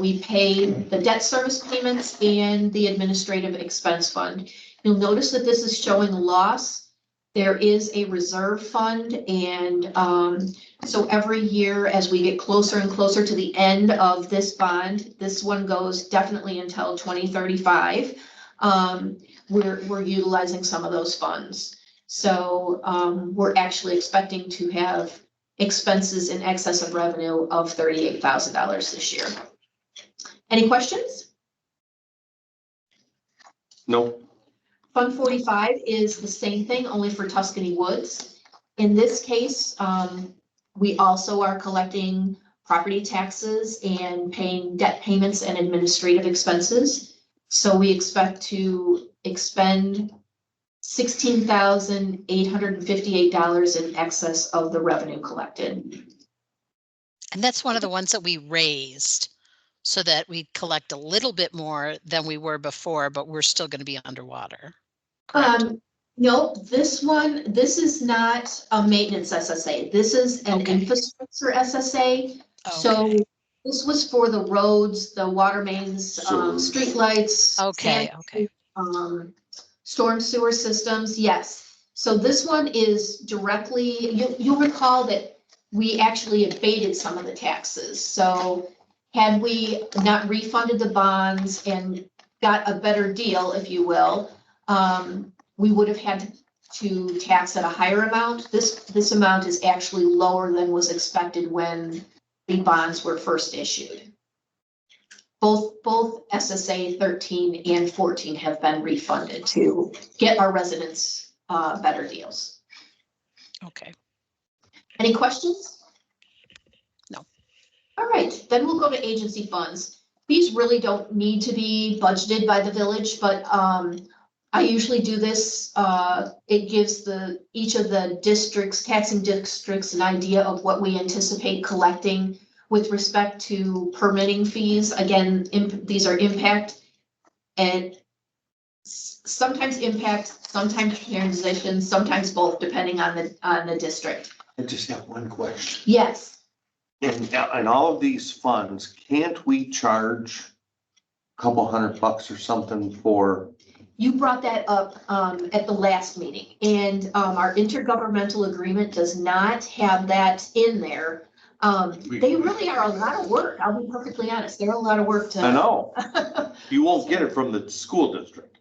we pay the debt service payments and the administrative expense fund. You'll notice that this is showing loss. There is a reserve fund, and so every year as we get closer and closer to the end of this bond, this one goes definitely until 2035. We're utilizing some of those funds. So we're actually expecting to have expenses in excess of revenue of $38,000 this year. Any questions? No. Fund 45 is the same thing, only for Tuscany Woods. In this case, we also are collecting property taxes and paying debt payments and administrative expenses. So we expect to expend $16,858 in excess of the revenue collected. And that's one of the ones that we raised so that we collect a little bit more than we were before, but we're still going to be underwater. No, this is not a maintenance SSA. This is an infrastructure SSA. Okay. So this was for the roads, the water mains, street lights. Okay. Storm sewer systems, yes. So this one is directly, you'll recall that we actually abated some of the taxes. So had we not refunded the bonds and got a better deal, if you will, we would have had to tax at a higher amount. This amount is actually lower than was expected when the bonds were first issued. Both SSA 13 and 14 have been refunded to get our residents better deals. Okay. Any questions? No. All right, then we'll go to agency funds. These really don't need to be budgeted by the village, but I usually do this. It gives each of the districts, taxing districts, an idea of what we anticipate collecting with respect to permitting fees, again, these are impact and sometimes impact, sometimes transition, sometimes both, depending on the district. I just have one question. Yes, In all of these funds, can't we charge a couple $100 or something for, you brought that up at the last meeting, and our intergovernmental agreement does not have that in there. They really are a lot of work. I'll be perfectly honest. They're a lot of work to. I know, you won't get it from the school district.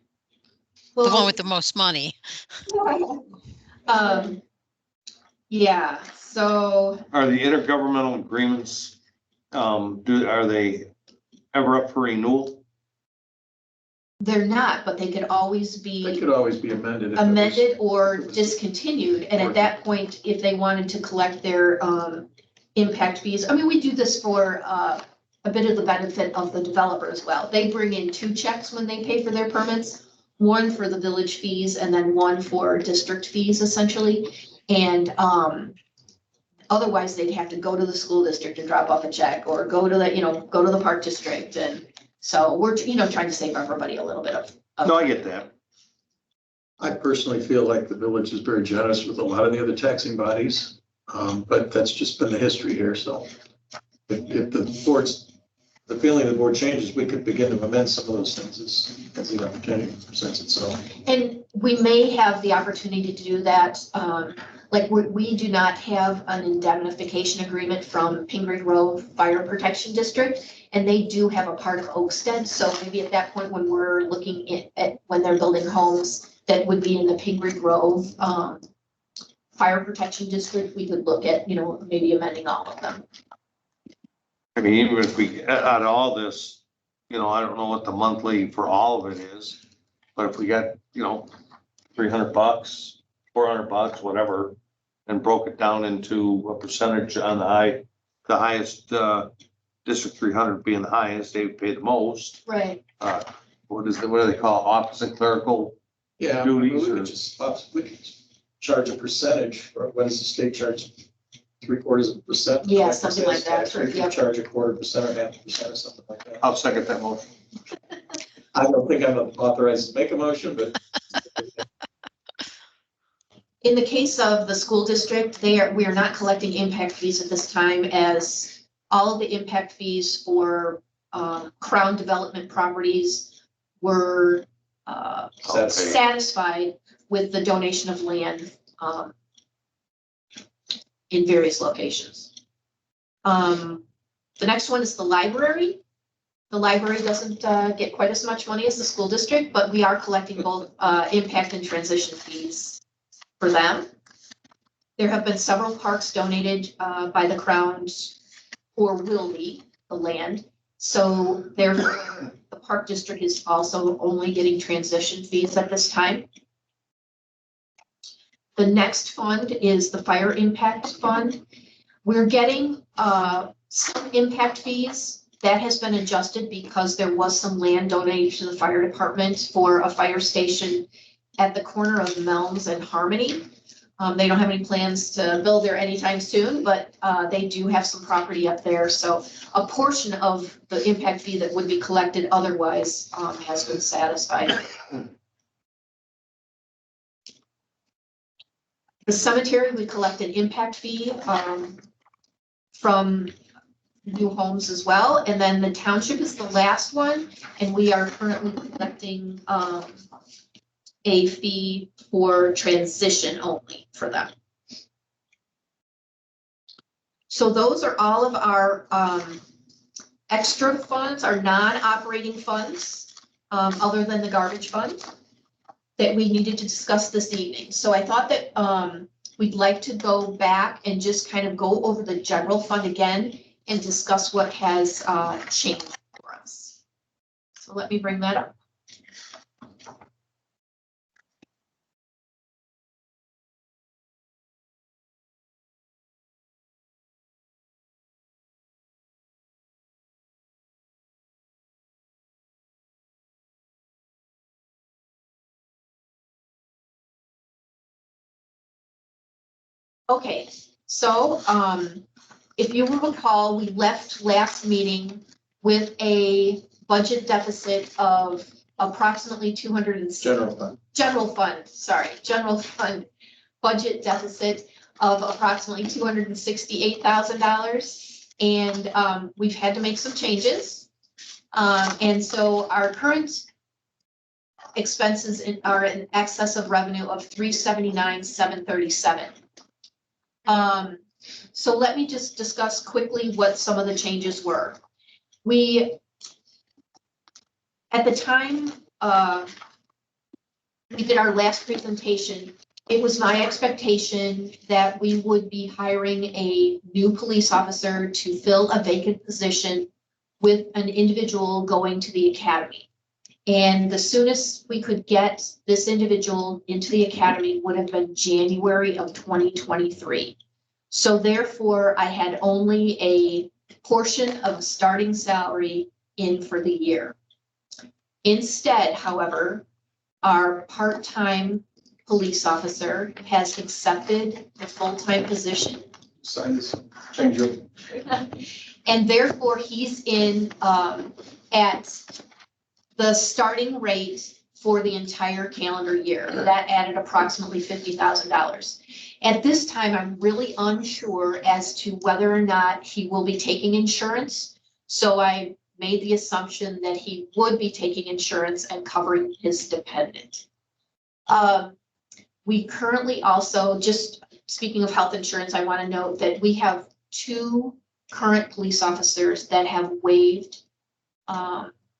The one Well, with the most money. yeah, so Are the intergovernmental agreements, are they ever up for renewal? they're not, but they could always They be could always be amended. if it was- amended or discontinued. And at that point, if they wanted to collect their impact fees, I mean, we do this for a bit of the benefit of the developer as well. They bring in 2 checks when they pay for their permits, one for the village fees and then one for district fees essentially. And otherwise they'd have to go to the school district and drop off a check or go to the park district. And so we're, trying to save everybody a little bit of. No, I get that. I personally feel like the village is very generous with a lot of the other taxing bodies, but that's just been the history here, so. If the feeling of the board changes, we could begin to amend some of those things as the opportunity presents itself. And we may have the opportunity to do that. Like we do not have an indemnification agreement from Pingree Grove Fire Protection District, and they do have a part of Oakstead. So maybe at that point, when we're looking at when they're building homes that would be in the Pingree Grove Fire Protection District, we could look at, maybe amending all of them. I mean, even if we, out of all this, I don't know what the monthly for all of it is, but if we got, $300, $400, whatever, and broke it down into a percentage on the highest, District 300 being the highest, they pay the most. Right. What do they call it? Office and clerical? Yeah, Duties or- we could charge a percentage, or what does the state charge? 0.75%? Yeah, something like that. We could charge a 1/4% or 0.5% or something like that. I'll second that motion. I don't think I'm authorized to make a motion, but In the case of the school district, we are not collecting impact fees at this time, as all of the impact fees for Crown development properties were satisfied with the donation of land in various locations. The next one is the library. The library doesn't get quite as much money as the school district, but we are collecting both impact and transition fees for them. There have been several parks donated by the Crown or will be the land. So therefore, the park district is also only getting transition fees at this time. The next fund is the Fire Impact Fund. We're getting some impact fees. That has been adjusted because there was some land donated to the fire department for a fire station at the corner of Melms and Harmony. They don't have any plans to build there anytime soon, but they do have some property up there. So a portion of the impact fee that would be collected otherwise has been satisfied. The cemetery, we collect an impact fee from new homes as well. And then the township is the last one, and we are currently collecting a fee for transition only for them. So those are all of our extra funds, our non-operating funds, other than the garbage fund, that we needed to discuss this evening. So I thought that we'd like to go back and just kind of go over the general fund again and discuss what has changed for us. So let me bring that up. Okay, so if you will recall, we left last meeting with a budget deficit of approximately 200 General fund. general fund budget deficit of approximately $268,000. And we've had to make some changes. And so our current expenses are in excess of revenue of $379,737. So let me just discuss quickly what some of the changes were. At the time we did our last presentation, it was my expectation that we would be hiring a new police officer to fill a vacant position with an individual going to the academy. And the soonest we could get this individual into the academy would have been January of 2023. So therefore, I had only a portion of a starting salary in for the year. Instead, however, our part-time police officer has accepted the full-time position. Sign this, change your. And therefore, he's in at the starting rate for the entire calendar year. That added approximately $50,000. At this time, I'm really unsure as to whether or not he will be taking insurance. So I made the assumption that he would be taking insurance and covering his dependent. We currently also, just speaking of health insurance, I want to note that we have 2 current police officers that have waived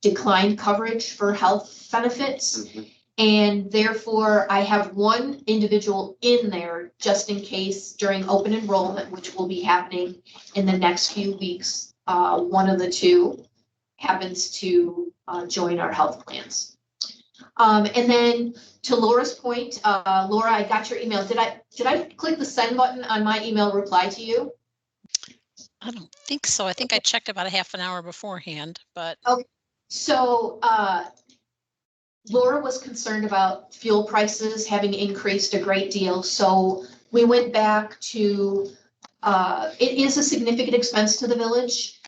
declined coverage for health benefits. Mm-hmm. And therefore, I have 1 individual in there just in case during open enrollment, which will be happening in the next few weeks, one of the 2 happens to join our health plans. And then to Laura's point, Laura, I got your email. Did I click the send button on my email reply to you? I don't think so. I think I checked about a half an hour beforehand, but. Okay. So Laura was concerned about fuel prices having increased a great deal. So we went back to, it is a significant expense to the village.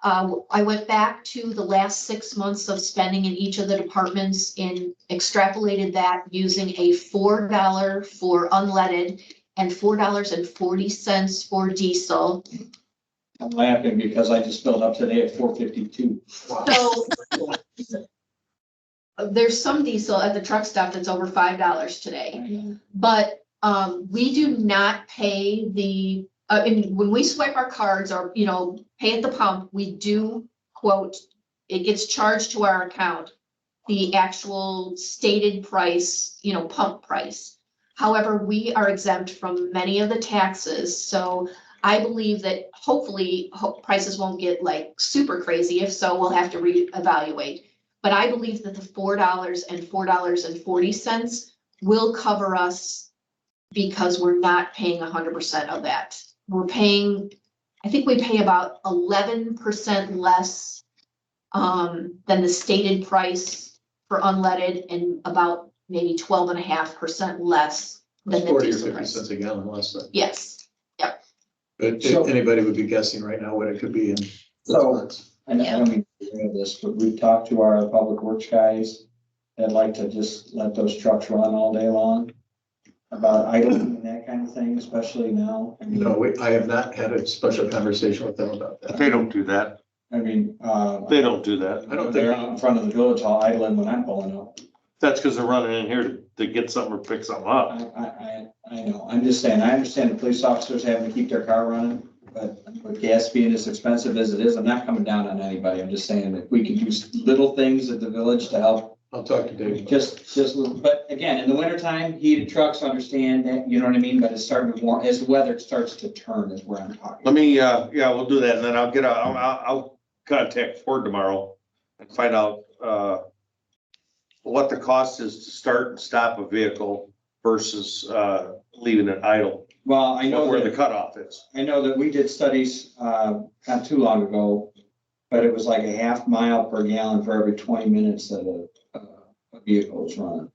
I went back to the last 6 months of spending in each of the departments and extrapolated that using a $4 for unleaded and $4.40 for diesel. I'm laughing because I just filled up today at 452. So there's some diesel at the truck stop that's over $5 today, but we do not pay the. And when we swipe our cards or, pay at the pump, we do quote, it gets charged to our account, the actual stated price, pump price. However, we are exempt from many of the taxes. So I believe that hopefully prices won't get like super crazy. If so, we'll have to reevaluate. But I believe that the $4 and $4.40 will cover us because we're not paying 100% of that. We're paying, I think we pay about 11% less than the stated price for unleaded and about maybe 12.5% less than the 40 or diesel 50 price. cents a gallon less than. Yes. Yep. But So- anybody would be guessing right now what it could be in. So- I don't mean to get into this, but we've talked to our public works guys that like to just let those trucks run all day long about idling and that kind of thing, especially now. I mean, No, I have not had a special conversation with them about that. They don't do that. I mean, They don't do that. I don't they're think- out in front of the village hall idling when I'm pulling up. That's because they're running in here to get something or pick something up. I know, I'm just saying, I understand the police officers having to keep their car running, but with gas being as expensive as it is, I'm not coming down on anybody. I'm just saying that we can do little things at the village to help. I'll talk to Dave. But again, in the wintertime, heated trucks understand that, you know what I mean? But it's starting to warm, as the weather starts to turn is where I'm talking. Let me, we'll do that, and then I'll contact Ford tomorrow and find out, what the cost is to start and stop a vehicle versus, leaving it idle. Well, I know Where that. the cutoff is. I know that we did studies, not too long ago, but it was like a half mile per gallon for every 20 minutes that a vehicle is running.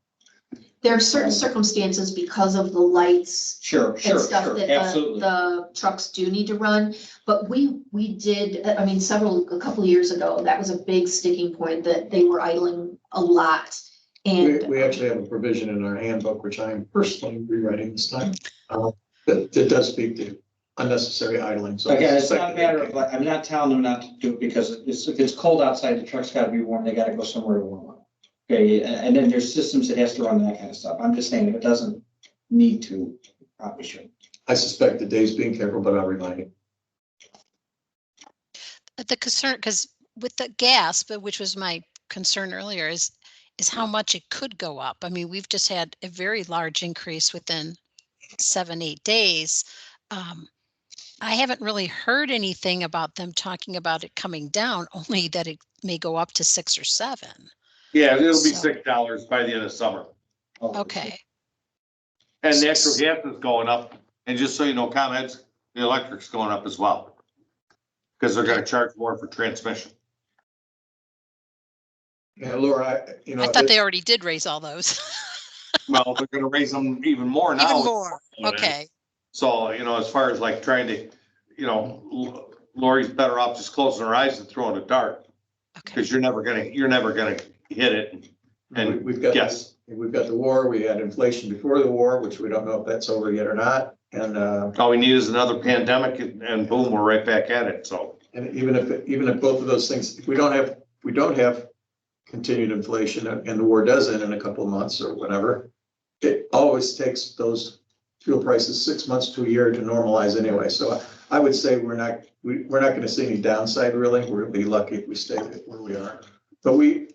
There are certain circumstances because of the lights Sure, and sure, stuff sure, that absolutely. the trucks do need to run. But we did, I mean, a couple of years ago, that was a big sticking point that they were idling a lot. And We actually have a provision in our handbook, which I'm personally rewriting this time, that does speak to unnecessary idling. So Again, it's not a matter of, like, I'm not telling them not to do it because if it's cold outside, the truck's gotta be warm, they gotta go somewhere to warm up. Okay, and then there's systems that has to run that kind of stuff. I'm just saying if it doesn't need to, probably should. I suspect that Dave's being careful, but I'll remind him. The concern, because with the gas, but which was my concern earlier, is how much it could go up. I mean, we've just had a very large increase within 7-8 days. I haven't really heard anything about them talking about it coming down, only that it may go up to 6 or 7. Yeah, it'll be So- $6 by the end of summer. Okay, And natural gas is going up. And just so you know, comments, the electric's going up as well. Because they're gonna charge more for transmission. Yeah, Laura, I thought they already did raise all those. Well, they're gonna raise them even more now. Even more, okay. So, as far as like trying to, Lori's better off just closing her eyes and throwing a dart. Okay, Because you're never gonna hit it. And we've got, yes, we've got the war, we had inflation before the war, which we don't know if that's over yet or not. And, all we need is another pandemic and boom, we're right back at it, so. and even if both of those things, if we don't have continued inflation and the war does end in a couple of months or whatever, it always takes those fuel prices 6 months to a year to normalize anyway. So I would say we're not going to see any downside really. We're going to be lucky if we stay where we are. But we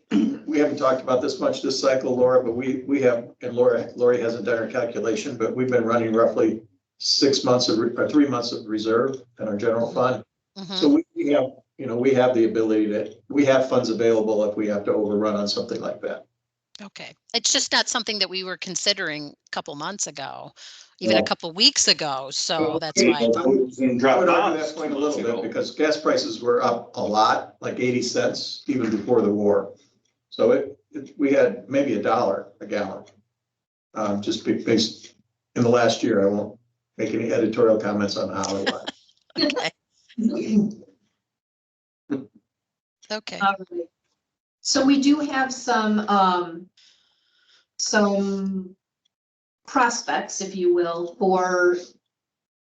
haven't talked about this much this cycle, Laura, but we have, and Lori hasn't done her calculation, but we've been running roughly 6 months or 3 months of reserve in our general fund. mhm. So we have the ability we have funds available if we have to overrun on something like that. Okay. It's just not something that we were considering a couple months ago, even a Yeah. couple weeks ago. So that's Yeah. why. I would Drop argue off that point a little bit because gas prices were up a lot, like 80 cents even before the war. So we had maybe $1 a gallon. Just based in the last year. I won't make any editorial comments on how it was. Okay. Okay. All right. So we do have some prospects, if you will, for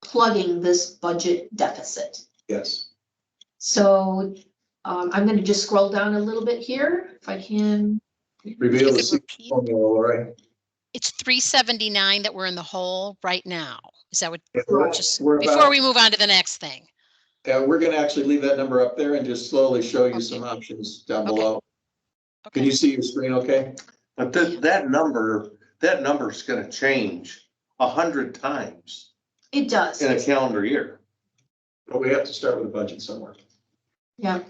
plugging this budget deficit. Yes. So I'm going to just scroll down a little bit here, if I can. Reveal You the could secret repeat. formula, right? It's 379 that we're in the hole right now. Is that what, just We're before about, we move on to the next thing? we're going to actually leave that number up there and just slowly show you Okay. some options down Okay. below. Can Okay. you see your screen okay? But that number's gonna change 100 times It does. in a calendar year. But we have to start with a budget somewhere. Yeah.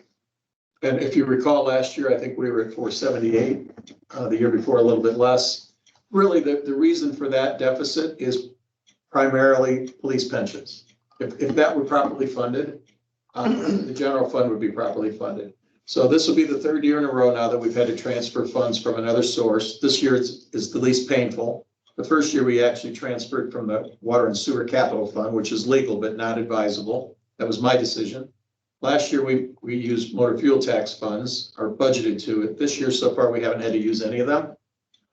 And if you recall last year, I think we were at 478, the year before a little bit less. Really, the reason for that deficit is primarily police pensions. If that were properly funded, the general fund would be properly funded. So this will be the third year in a row now that we've had to transfer funds from another source. This year is the least painful. The first year we actually transferred from the Water and Sewer Capital Fund, which is legal but not advisable. That was my decision. Last year, we used motor fuel tax funds, or budgeted to it. This year, so far, we haven't had to use any of them.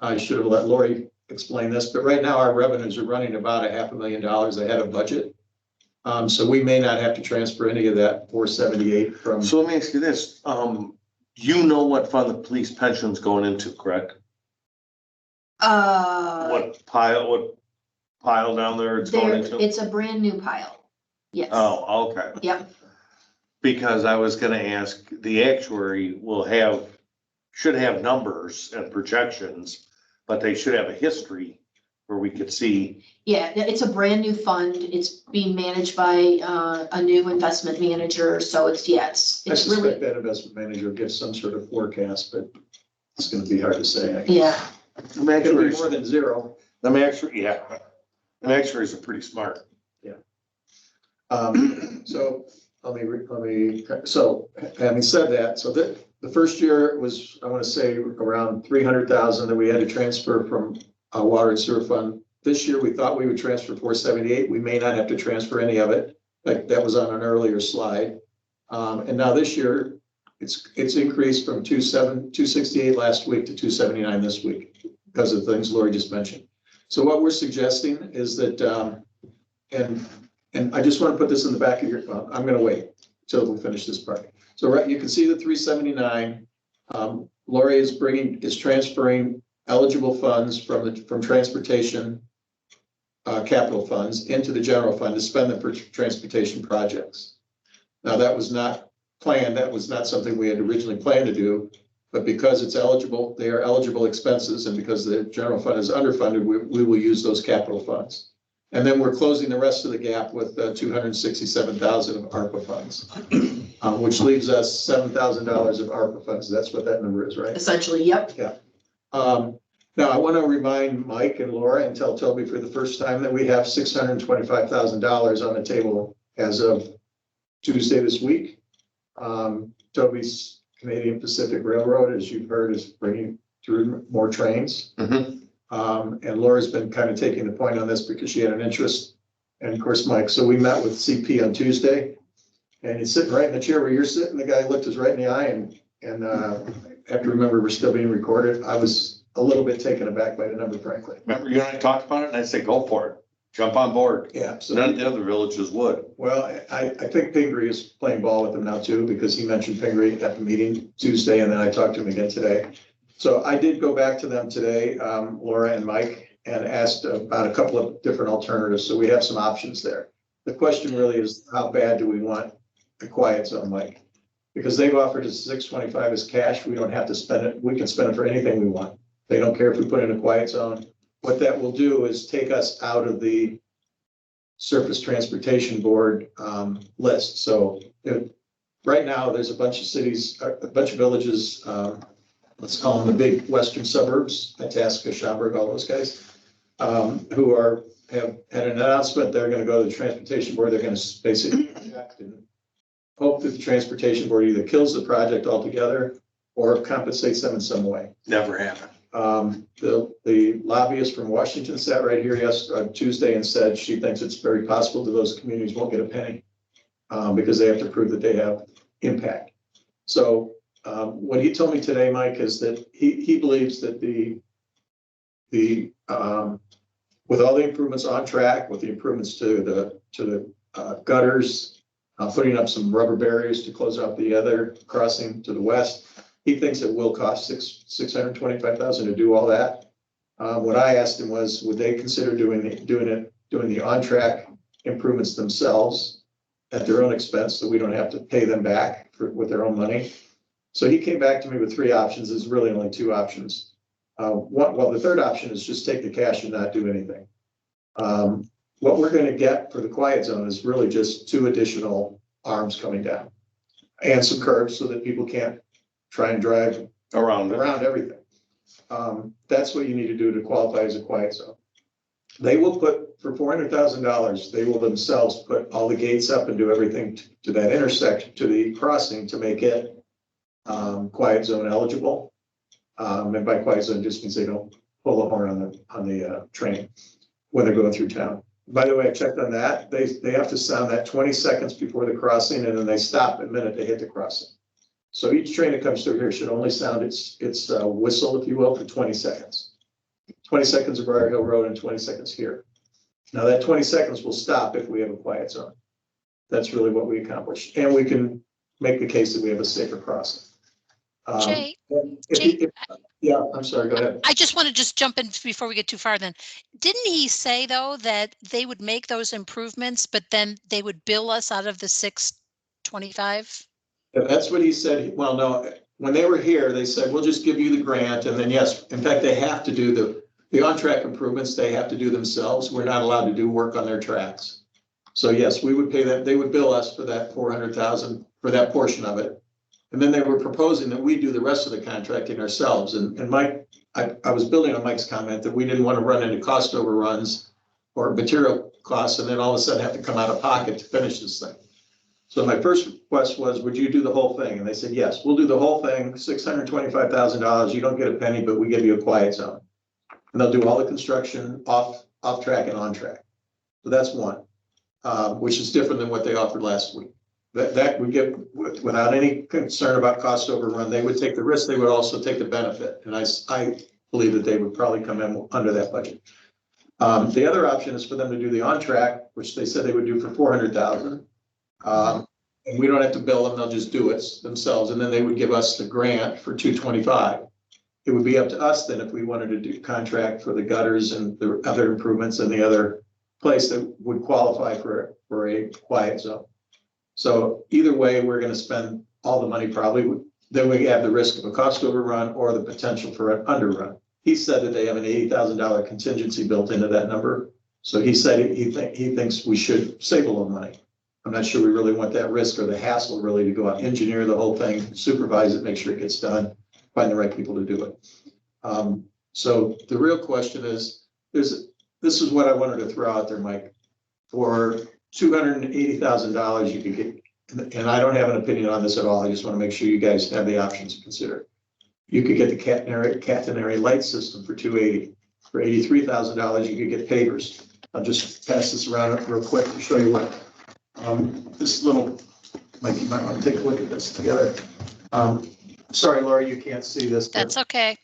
I should have let Lori explain this, but right now our revenues are running about $500,000 ahead of budget. So we may not have to transfer any of that 478 from. So let me ask you this, you know what fund the police pension's going into, correct? What pile down there it's going into? It's a brand new pile. Yes. Oh, okay. Yep. Because I was gonna ask, the actuary should have numbers and projections, but they should have a history where we could see. Yeah, it's a brand new fund. It's being managed by a new investment manager. So I it's suspect really, that investment manager gives some sort of forecast, but it's gonna be hard to say. I guess. yeah. It's gonna be more than zero. Them actuaries are pretty smart. So so having said that, so the first year was, I want to say around 300,000 that we had to transfer from water and sewer fund. This year, we thought we would transfer 478. We may not have to transfer any of it. That was on an earlier slide. And now this year, it's increased from 268 last week to 279 this week because of things Lori just mentioned. So what we're suggesting is that, and I just want to put this in the back of your, I'm going to wait until we finish this part. So right, you can see the 379. Lori is transferring eligible funds from transportation capital funds into the general fund to spend them for transportation projects. Now, that was not planned. That was not something we had originally planned to do, but because it's eligible, they are eligible expenses, and because the general fund is underfunded, we will use those capital funds. And then we're closing the rest of the gap with 267,000 of ARPA funds, which leaves us $7,000 of ARPA funds. That's what that number is, right? Essentially, yep. Yeah. Now, I want to remind Mike and Laura and tell Toby for the first time that we have $625,000 on the table as of Tuesday this week. Toby's Canadian Pacific Railroad, as you've heard, is bringing through more trains. And Laura's been kind of taking the point on this because she had an interest. And of course, Mike, so we met with CP on Tuesday, and he's sitting right in the chair where you're sitting. The guy looked us right in the eye, and I have to remember we're still being recorded. I was a little bit taken aback by the number, frankly. Remember you and I talked about it and I said, go for it. Jump on board. Yeah. So None of the other villages would. well, I think Pingree is playing ball with them now too, because he mentioned Pingree at the meeting Tuesday, and then I talked to him again today. So I did go back to them today, Laura and Mike, and asked about a couple of different alternatives. So we have some options there. The question really is, how bad do we want the quiet zone, Mike? Because they've offered us 625 as cash. We don't have to spend it. We can spend it for anything we want. They don't care if we put in a quiet zone. What that will do is take us out of the Surface Transportation Board list. So right now, there's a bunch of cities, a bunch of villages, let's call them the big western suburbs, Itasca, Schaumburg, all those guys, who have had an announcement they're going to go to the Transportation Board. They're going to basically reject and hope that the Transportation Board either kills the project altogether or compensates them in some way. Never happened. The lobbyist from Washington sat right here Tuesday and said she thinks it's very possible that those communities won't get a penny because they have to prove that they have impact. So what he told me today, Mike, is that he believes that with all the improvements on track, with the improvements to the gutters, putting up some rubber barriers to close out the other crossing to the west, he thinks it will cost $625,000 to do all that. What I asked him was, would they consider doing the on-track improvements themselves at their own expense, so we don't have to pay them back with their own money? So he came back to me with three options. There's really only two options. The third option is just take the cash and not do anything. What we're going to get for the quiet zone is really just 2 additional arms coming down and some curbs so that people can't try and drive around everything. That's what you need to do to qualify as a quiet zone. They will put, for $400,000, they will themselves put all the gates up and do everything to that intersection, to the crossing, to make it quiet zone eligible. And by quiet zone just means they don't pull a horn on the train when they're going through town. By the way, I checked on that. They have to sound that 20 seconds before the crossing, and then they stop the minute they hit the crossing. So each train that comes through here should only sound its whistle, if you will, for 20 seconds. 20 seconds of Briar Hill Road and 20 seconds here. Now that 20 seconds will stop if we have a quiet zone. That's really what we accomplished. And we can make the case that we have a safer crossing. Jay, yeah, I'm sorry, go ahead. I just want to jump in before we get too far then. Didn't he say, though, that they would make those improvements, but then they would bill us out of the 625? That's what he said. Well, no, when they were here, they said, we'll just give you the grant. And then, yes, in fact, they have to do the on-track improvements. They have to do themselves. We're not allowed to do work on their tracks. So yes, we would pay them. They would bill us for that $400,000 for that portion of it. And then they were proposing that we do the rest of the contracting ourselves. And Mike, I was building on Mike's comment that we didn't want to run into cost overruns or material costs and then all of a sudden have to come out of pocket to finish this thing. So my first request was, would you do the whole thing? And they said, yes, we'll do the whole thing, $625,000. You don't get a penny, but we give you a quiet zone. And they'll do all the construction off track and on track. So that's one, which is different than what they offered last week. That would get, without any concern about cost overrun, they would take the risk, they would also take the benefit. And I believe that they would probably come in under that budget. The other option is for them to do the on track, which they said they would do for 400,000. And we don't have to bill them, they'll just do it themselves. And then they would give us the grant for 225. It would be up to us then if we wanted to do contract for the gutters and the other improvements in the other place that would qualify for a quiet zone. So either way, we're going to spend all the money probably. Then we have the risk of a cost overrun or the potential for an underrun. He said that they have an $80,000 contingency built into that number. So he said he thinks we should save a little money. I'm not sure we really want that risk or the hassle really to go out, engineer the whole thing, supervise it, make sure it gets done, find the right people to do it. So the real question is, this is what I wanted to throw out there, Mike. For $280,000, you could get, and I don't have an opinion on this at all. I just want to make sure you guys have the options to consider. You could get the catenary light system for $280,000. For $83,000, you could get pavers. I'll just pass this around real quick to show you what this little, Mike, you might want to take a look at this together. Sorry, Laura, you can't see this. That's okay.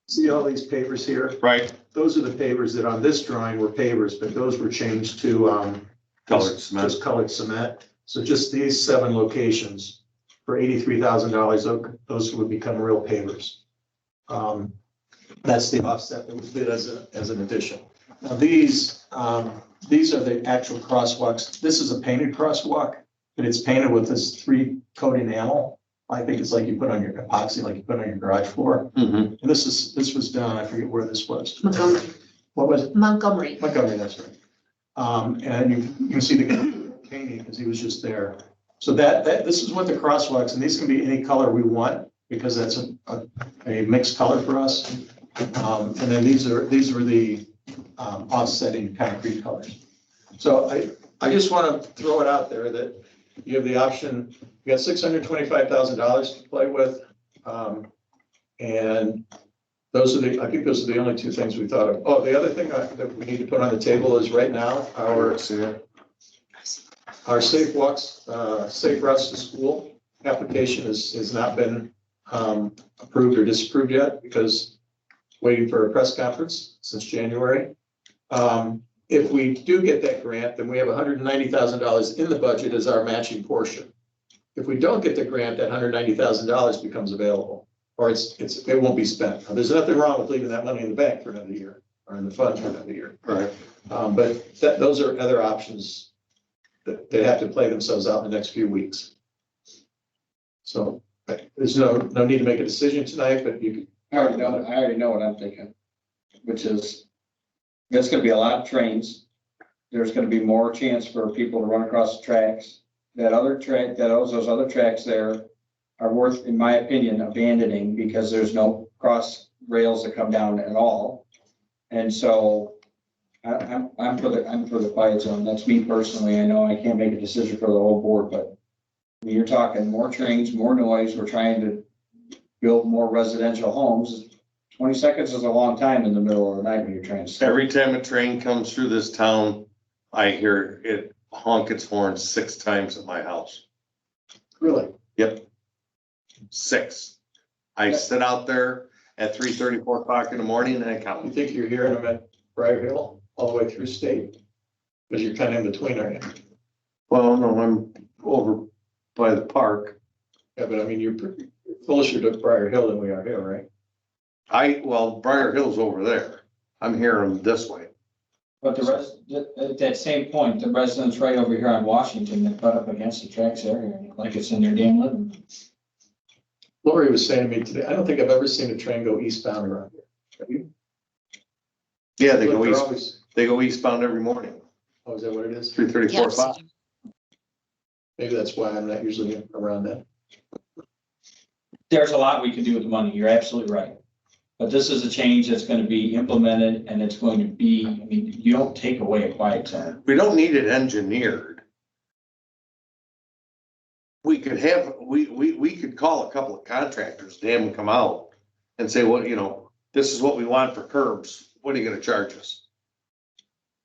See all these pavers here? Right. Those are the pavers that on this drawing were pavers, but those were changed to Colored cement. just colored cement. So just these 7 locations for $83,000, those would become real pavers. That's the offset that was bid as an addition. Now these are the actual crosswalks. This is a painted crosswalk, but it's painted with this 3-coat enamel. I think it's like you put on your epoxy, like you put on your garage floor. Mm-hmm. And this was done, I forget where this was. Montgomery. What was it? Montgomery. Montgomery, that's right. And you can see the painting because he was just there. So this is what the crosswalks, and these can be any color we want because that's a mixed color for us. And then these were the offsetting concrete colors. So I just want to throw it out there that you have the option. You got $625,000 to play with, and I think those are the only 2 things we thought of. Oh, the other thing that we need to put on the table is right now our safe walks, safe routes to school application has not been approved or disapproved yet because waiting for a press conference since January. If we do get that grant, then we have $190,000 in the budget as our matching portion. If we don't get the grant, that $190,000 becomes available, or it won't be spent. Now, there's nothing wrong with leaving that money in the bank for another year or in the fund for another year. Right. But those are other options that they have to play themselves out in the next few weeks. So there's no need to make a decision tonight, but you can. I already know what I'm thinking, which is there's gonna be a lot of trains. There's gonna be more chance for people to run across the tracks. That other track, those other tracks there are worth, in my opinion, abandoning because there's no cross rails that come down at all. And so I'm for the quiet zone. That's me personally. I know I can't make a decision for the whole board, but when you're talking more trains, more noise. We're trying to build more residential homes. 20 seconds is a long time in the middle of the night when you're trying to. Every time a train comes through this town, I hear it honk its horn 6 times at my house. Really? Yep. 6. I sit out there at 3:30, 4 o'clock in the morning and I You count. think you're hearing them at Briar Hill all the way through state? Because you're kind of in between, aren't you? Well, no, I'm over by the park. Yeah, but I mean, you're closer to Briar Hill than we are here, right? Well, Briar Hill's over there. I'm hearing them this way. But at that same point, the residents right over here on Washington that butt up against the tracks there, like it's in their damn living room. Lori was saying to me today, I don't think I've ever seen a train go eastbound around here. Have you? Yeah, they go They're east. always- They go eastbound every morning, Oh, is that what it is? 3:30, 4 Yes. o'clock. Maybe that's why I'm not usually around that. There's a lot we can do with the money. You're absolutely right. But this is a change that's going to be implemented and it's going to be, I mean, you don't take away a quiet zone. We don't need it engineered. We could call a couple of contractors, have them come out and say, well, this is what we want for curbs. what are you gonna charge us?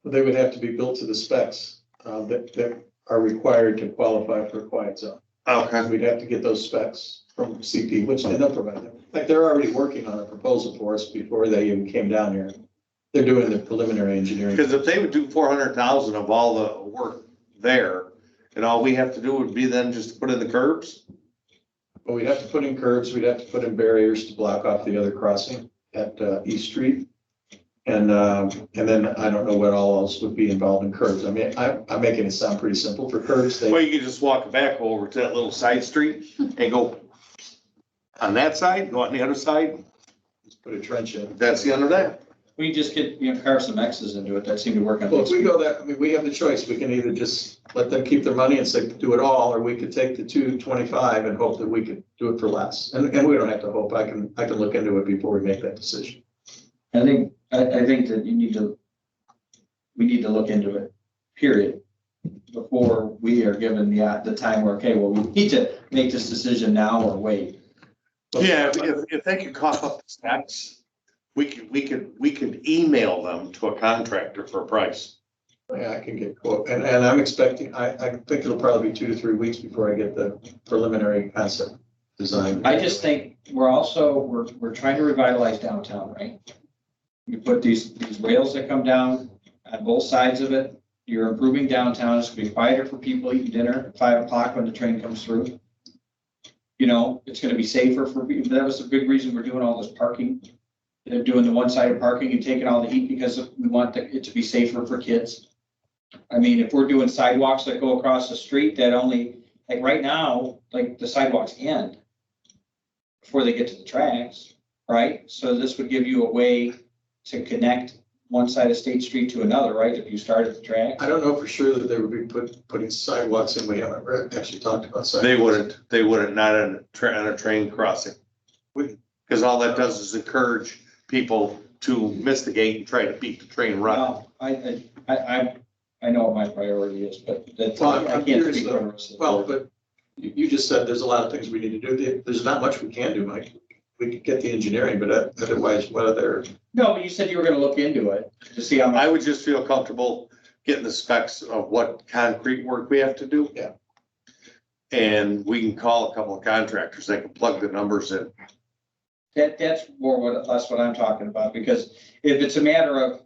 They would have to be built to the specs that are required to qualify for a quiet zone. Okay. We'd have to get those specs from CP, which they don't provide them. Like, they're already working on a proposal for us before they even came down here. They're doing the preliminary engineering. Because if they would do 400,000 of all the work there, and all we have to do would be then just put in the curbs? But we'd have to put in curbs, we'd have to put in barriers to block off the other crossing at East Street. And then I don't know what all else would be involved in curbs. I mean, I'm making it sound pretty simple for curbs. Well, you could just walk back over to that little side street and go on that side, go on the other side. Just put a trench in. That's the end of that. We just get, carve some X's into it. That seemed to work on. Well, if we go that, I mean, we have the choice. We can either just let them keep their money and say, do it all, or we could take the 225 and hope that we could do it for less. And we don't have to hope. I can look into it before we make that decision. I think that we need to look into it, period, before we are given the time where, okay, well, we need to make this decision now or wait. Yeah, if they could cough up the specs, we could email them to a contractor for a price. Yeah, I can get quote, and I'm expecting, I think it'll probably be 2 to 3 weeks before I get the preliminary concept design. I just think we're trying to revitalize downtown, right? You put these rails that come down on both sides of it, you're improving downtown, it's gonna be quieter for people eating dinner at 5 o'clock when the train comes through. It's gonna be safer for people. That was the big reason we're doing all this parking. They're doing the one-sided parking and taking all the heat because we want it to be safer for kids. I mean, if we're doing sidewalks that go across the street that only, like right now, like the sidewalks end before they get to the tracks, right? So this would give you a way to connect one side of State Street to another, right? If you start at the track. I don't know for sure that they would be putting sidewalks in. We haven't actually talked about sidewalks. They wouldn't, not on a train crossing. Because all that does is encourage people to miss the gate and try to beat the train run. Well, I know what my priority is, but that's, Well, I I'm can't curious speak though. for the rest of the Well, board. but you just said there's a lot of things we need to do. There's not much we can do, Mike. We could get the engineering, but otherwise, what other? No, but you said you were gonna look into it to see how I much. would just feel comfortable getting the specs of what concrete work we have to do. Yeah. And we can call a couple of contractors, they can plug the numbers in. That's less what I'm talking about, because if it's a matter of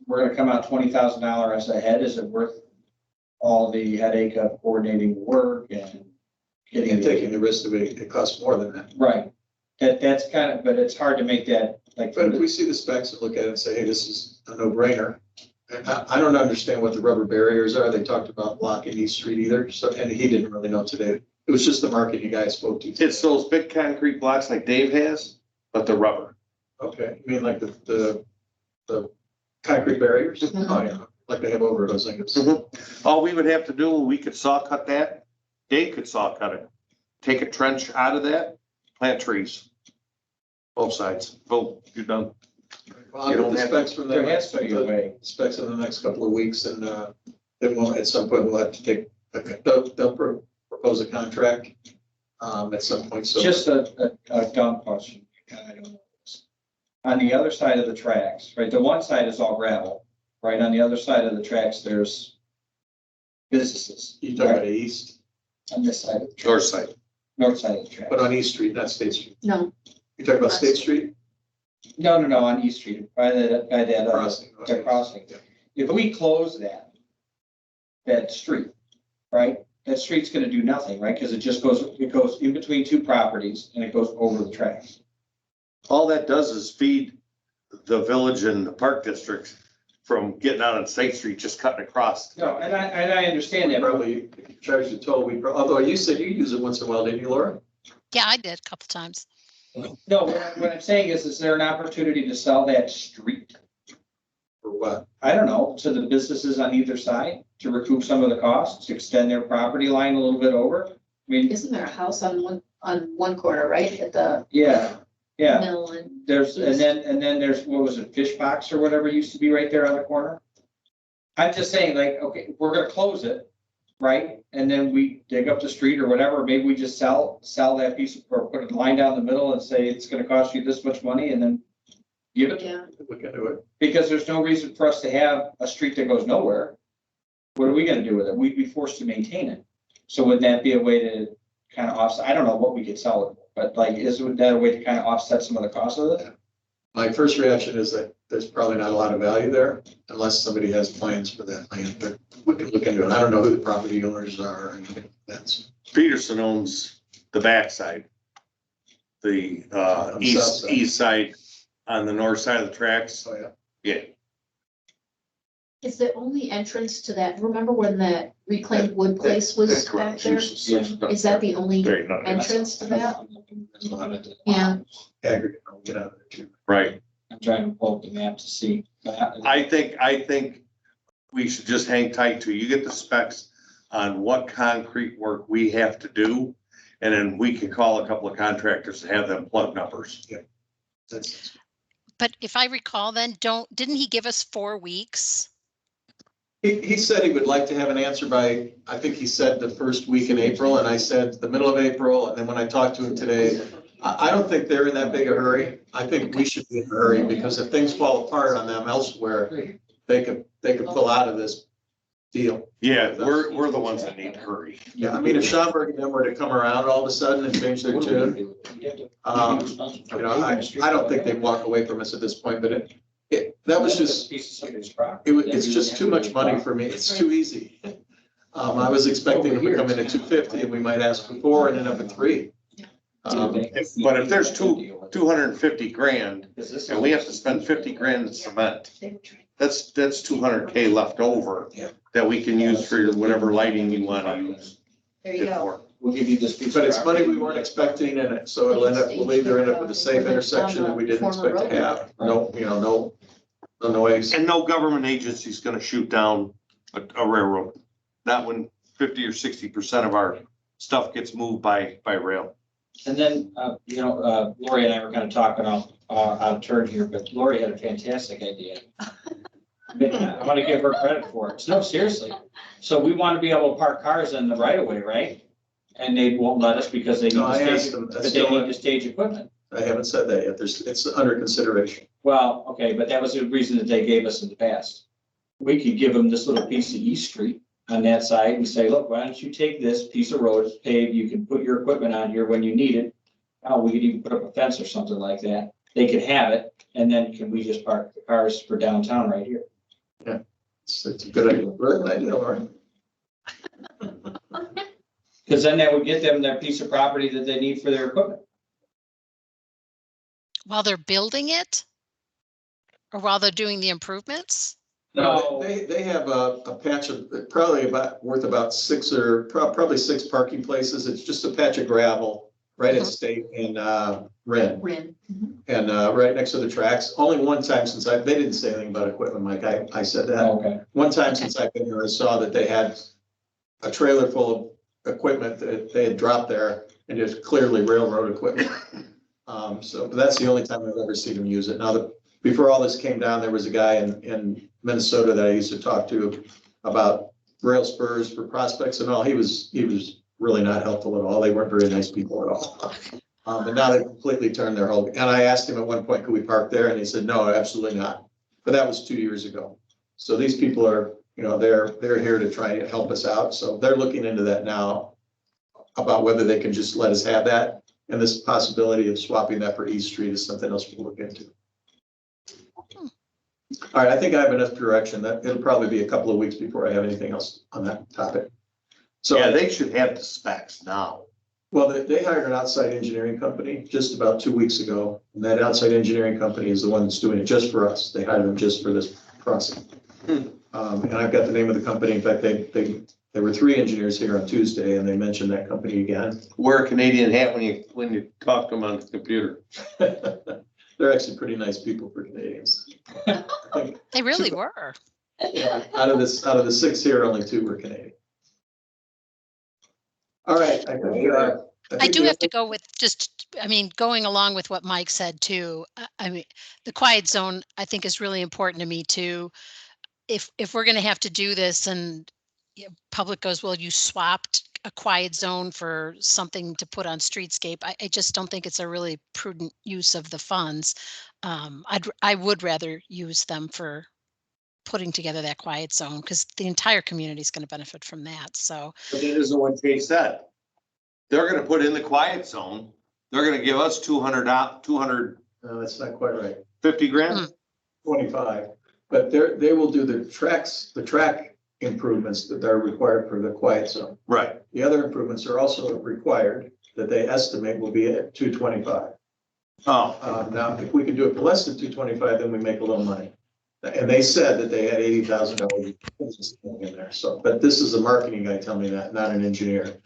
we're gonna come out $20,000 a head, is it worth all the headache of coordinating work and getting? And taking the risk of it costs more than that. Right. That's kind of, but it's hard to make that like. But if we see the specs and look at it and say, hey, this is a no-brainer. And I don't understand what the rubber barriers are. They talked about blocking East Street either. So, and he didn't really know today. It was just the market you guys spoke to. It's those big concrete blocks like Dave has, but the rubber. Okay, you mean like the concrete barriers? Mhm. Oh, yeah, like they have over those things. All we would have to do, we could saw cut that, Dave could saw cut it, take a trench out of that, plant trees. Both sides, boom, you're done. Well, I'll You get don't the have- specs from There them. has to be a way. Specs in the next couple of weeks, and then we'll, at some point, we'll have to take, they'll propose a contract at some point, so. Just a dumb question. I don't know. On the other side of the tracks, right, the one side is all gravel, right? On the other side of the tracks, there's businesses. You talk about east, On this side of the track, North side. north side of the track. but on East Street, not State Street. No, You talk about State Street? No, on East Street, by that Crossing. the crossing. If we close that street, right, that street's gonna do nothing, right? Because it goes in between two properties and it goes over the tracks. All that does is feed the village and the park districts from getting out on State Street, just cutting across. No, and I understand that. Probably, if you charge the toll, although you said you use it once in a while, didn't you, Laura? Yeah, I did a couple times. No, what I'm saying is there an opportunity to sell that street? Or what? I don't know, to the businesses on either side to recoup some of the costs, to extend their property line a little bit over? I mean, isn't there a house on one corner, right, at the yeah. mill and? And then there's, what was it, Fish Box or whatever used to be right there on the corner? I'm just saying, like, okay, we're gonna close it, right? And then we dig up the street or whatever, maybe we just sell that piece or put a line down the middle and say it's gonna cost you this much money and then Give it, Yeah. We can do it. because there's no reason for us to have a street that goes nowhere. What are we gonna do with it? We'd be forced to maintain it. So would that be a way to kind of offset? I don't know what we could sell it, but like, would that a way to kind of offset some of the cost of it? My first reaction is that there's probably not a lot of value there unless somebody has plans for that land, but we can look into it. I don't know who the property owners are or anything. That's Peterson owns the backside. The On the south side. east side on the north side of the tracks. oh yeah. Yeah, Is the only entrance to that, remember when that reclaimed wood place was back there? Is that the only Right, no, entrance to that? There's a lot of Yeah. aggregate. I'll get out of there too. right. I'm trying to pull up the map to see. I think we should just hang tight to, you get the specs on what concrete work we have to do. And then we can call a couple of contractors to have them plug numbers. That's, But if I recall, then didn't he give us 4 weeks? he said he would like to have an answer by, I think he said the first week in April, and I said the middle of April, and then when I talked to him today, I don't think they're in that big a hurry. I think we should be in a hurry, because if things fall apart on them elsewhere, they could pull out of this deal. Yeah, we're the ones that need to hurry. Yeah, I mean, if Schaumburg and them were to come around all of a sudden and change their tune, you know, I don't think they'd walk away from us at this point, but that was just, it's just too much money for me. It's too easy. I was expecting them to come in at 250 and we might ask for 4 and end up at 3. But if there's 250 grand and we have to spend 50 grand in cement, that's 200K left over Yeah. that we can use for whatever lighting you want to use There you it go. for. We'll give you this piece. But it's money we weren't expecting in it, so we'll either end up with a safe intersection that we didn't expect to have. No, no noise. And no government agency's gonna shoot down a railroad. Not when 50 or 60% of our stuff gets moved by rail. And then, Lori and I were kind of talking out of turn here, but Lori had a fantastic idea. I want to give her credit for it. No, seriously. So we want to be able to park cars in the right of way, right? And they won't let us because they need No, I to asked stage, them, but that's they still, need to stage equipment. I haven't said that yet. It's under consideration. Well, okay, but that was the reason that they gave us in the past. We could give them this little piece of East Street on that side and say, look, why don't you take this piece of road, it's paved, you can put your equipment on here when you need it. Oh, we could even put up a fence or something like that. They could have it, and then can we just park the cars for downtown right here? It's a good idea. Good idea, Lauren. Because then that would get them their piece of property that they need for their equipment. While they're building it? Or while they're doing the improvements? No, they have a patch of, probably worth about 6 or probably 6 parking places. It's just a patch of gravel right at State and Ren. And right next to the tracks. Only one time since they didn't say anything about equipment, Mike. I said that. Okay. One time since I've been here, I saw that they had a trailer full of equipment that they had dropped there and just clearly railroad equipment. But that's the only time I've ever seen them use it. Now, before all this came down, there was a guy in Minnesota that I used to talk to about rail spurs for prospects and all. He was really not helpful at all. They weren't very nice people at all. But now they've completely turned their whole, and I asked him at one point, could we park there? And he said, no, absolutely not. But that was 2 years ago. So these people are, they're here to try and help us out. So they're looking into that now about whether they can just let us have that. And this possibility of swapping that for East Street is something else we'll look into. All right, I think I have enough direction. That it'll probably be a couple of weeks before I have anything else on that topic. So Yeah, they should have the specs now. Well, they hired an outside engineering company just about 2 weeks ago. And that outside engineering company is the one that's doing it just for us. They hired them just for this process. And I've got the name of the company. In fact, there were 3 engineers here on Tuesday and they mentioned that company again. Wear a Canadian hat when you talk to them on the computer. They're actually pretty nice people for Canadians. I think, They really were. yeah, out of the 6 here, only 2 were Canadian. All right. I do have to go with going along with what Mike said too. The quiet zone, I think, is really important to me too. If we're going to have to do this and public goes, well, you swapped a quiet zone for something to put on streetscape. I just don't think it's a really prudent use of the funds. I would rather use them for putting together that quiet zone because the entire community is going to benefit from that. So But that isn't what Kate said. They're gonna put in the quiet zone. They're gonna give us 250 No, that's not quite right. grand. 25, but they will do the track improvements that are required for the quiet zone. Right. The other improvements are also required that they estimate will be at 225. Oh, Now, if we can do it for less than 225, then we make a little money. And they said that they had $80,000 in there. So, but this is a marketing guy telling me that, not an engineer.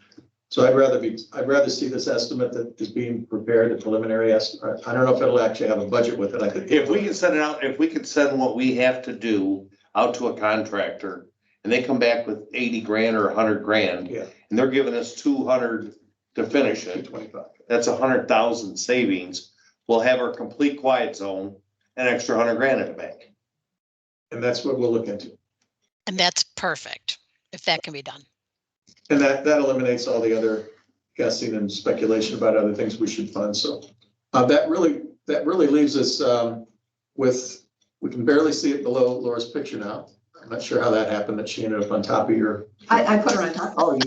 So I'd rather see this estimate that is being prepared, the preliminary estimate. I don't know if it'll actually have a budget with it. I think if we can send it out, if we could send what we have to do out to a contractor and they come back with 80 grand or 100 grand. Yeah. And they're giving us 200 to finish it. 225. That's 100,000 savings. We'll have our complete quiet zone, an extra 100 grand in the bank. And that's what we'll look into. and that's perfect if that can be done. And that eliminates all the other guessing and speculation about other things we should fund. So that really leaves us with, we can barely see it below Laura's picture now. I'm not sure how that happened, that she ended up on top of your. I put her on top. Oh,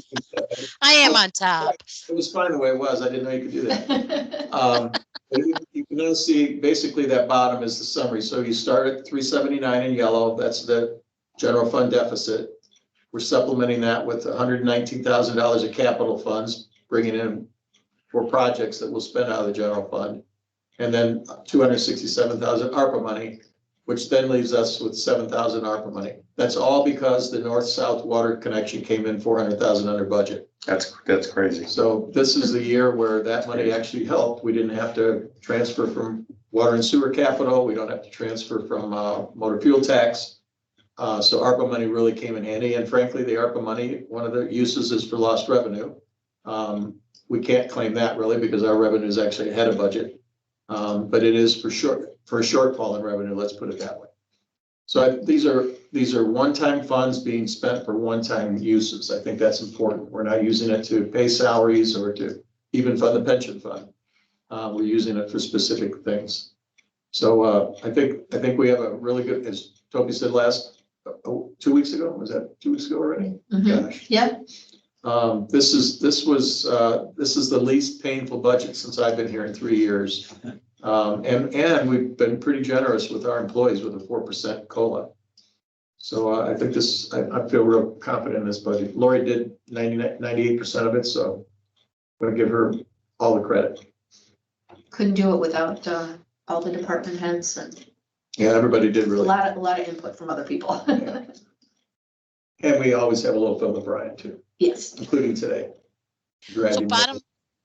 I am on top. it was fine the way it was. I didn't know you could do that. You can now see basically that bottom is the summary. So you start at 379 in yellow. That's the general fund deficit. We're supplementing that with $119,000 of capital funds, bringing in for projects that we'll spend out of the general fund. And then 267,000 ARPA money, which then leaves us with 7,000 ARPA money. That's all because the north-south water connection came in 400,000 under budget. That's crazy. So this is the year where that money actually helped. We didn't have to transfer from water and sewer capital. We don't have to transfer from motor fuel tax. So ARPA money really came in handy. And frankly, the ARPA money, one of the uses is for lost revenue. We can't claim that really because our revenue is actually ahead of budget. But it is for a shortfall in revenue, let's put it that way. So these are one-time funds being spent for one-time uses. I think that's important. We're not using it to pay salaries or to even fund the pension fund. We're using it for specific things. So I think we have a really good, as Toby said 2 weeks ago, was that 2 weeks ago already? Mhm. Gosh. Yeah. This is the least painful budget since I've been here in 3 years. And we've been pretty generous with our employees with a 4% COLA. So I think I feel real confident in this budget. Lori did 98% of it, so I'm gonna give her all the credit. Couldn't do it without all the department heads and Yeah, everybody did a really. lot of input from other people. Yeah. And we always have a little Phil O'Brien too, Yes. including today. So Dragging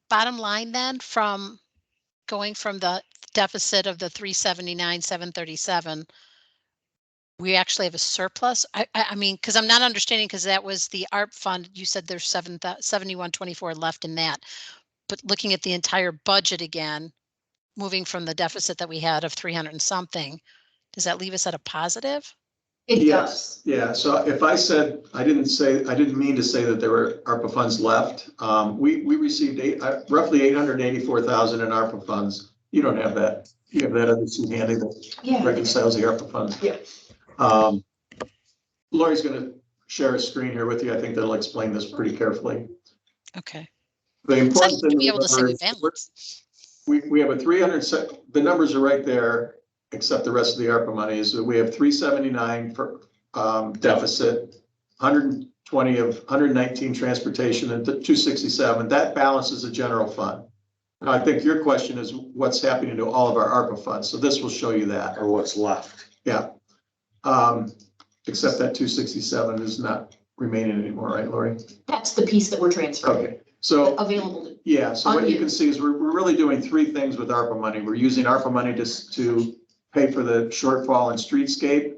bottom line then, from going from the deficit of the 379, 737, we actually have a surplus. I mean, because I'm not understanding, because that was the ARP fund. You said there's 7124 left in that, but looking at the entire budget again, moving from the deficit that we had of 300 and something, does that leave us at a positive? It Yes, does. yeah, so if I said, I didn't mean to say that there were ARPA funds left. We received roughly 884,000 in ARPA funds. You don't have that. You have that other sheet handy that Yeah. reconciles the ARPA funds. Yeah. Lori's gonna share a screen here with you. I think that'll explain this pretty carefully. Okay. The So important thing to to be able to say remember we is balance. we have a 300, the numbers are right there, except the rest of the ARPA money is that we have 379 for deficit, 120 of 119 transportation and 267. That balances the general fund. Now, I think your question is what's happening to all of our ARPA funds. So this will show you that. Or what's left. Yeah. Except that 267 is not remaining anymore, right, Lori? That's the piece that we're transferring, Okay, so. available to. Yeah, so what you can see is we're really doing three things with ARPA money. We're using ARPA money to pay for the shortfall in streetscape,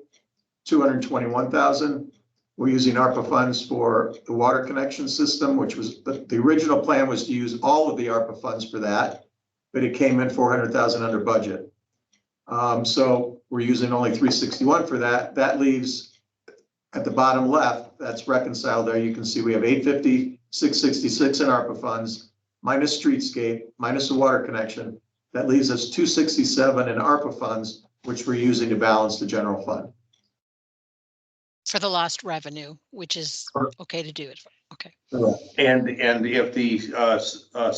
221,000. We're using ARPA funds for the water connection system, which was, the original plan was to use all of the ARPA funds for that, but it came in 400,000 under budget. So we're using only 361 for that. That leaves at the bottom left, that's reconciled there. You can see we have 850, 666 in ARPA funds, minus streetscape, minus the water connection. That leaves us 267 in ARPA funds, which we're using to balance the general fund. For the lost revenue, which is okay to do it. Okay. And if the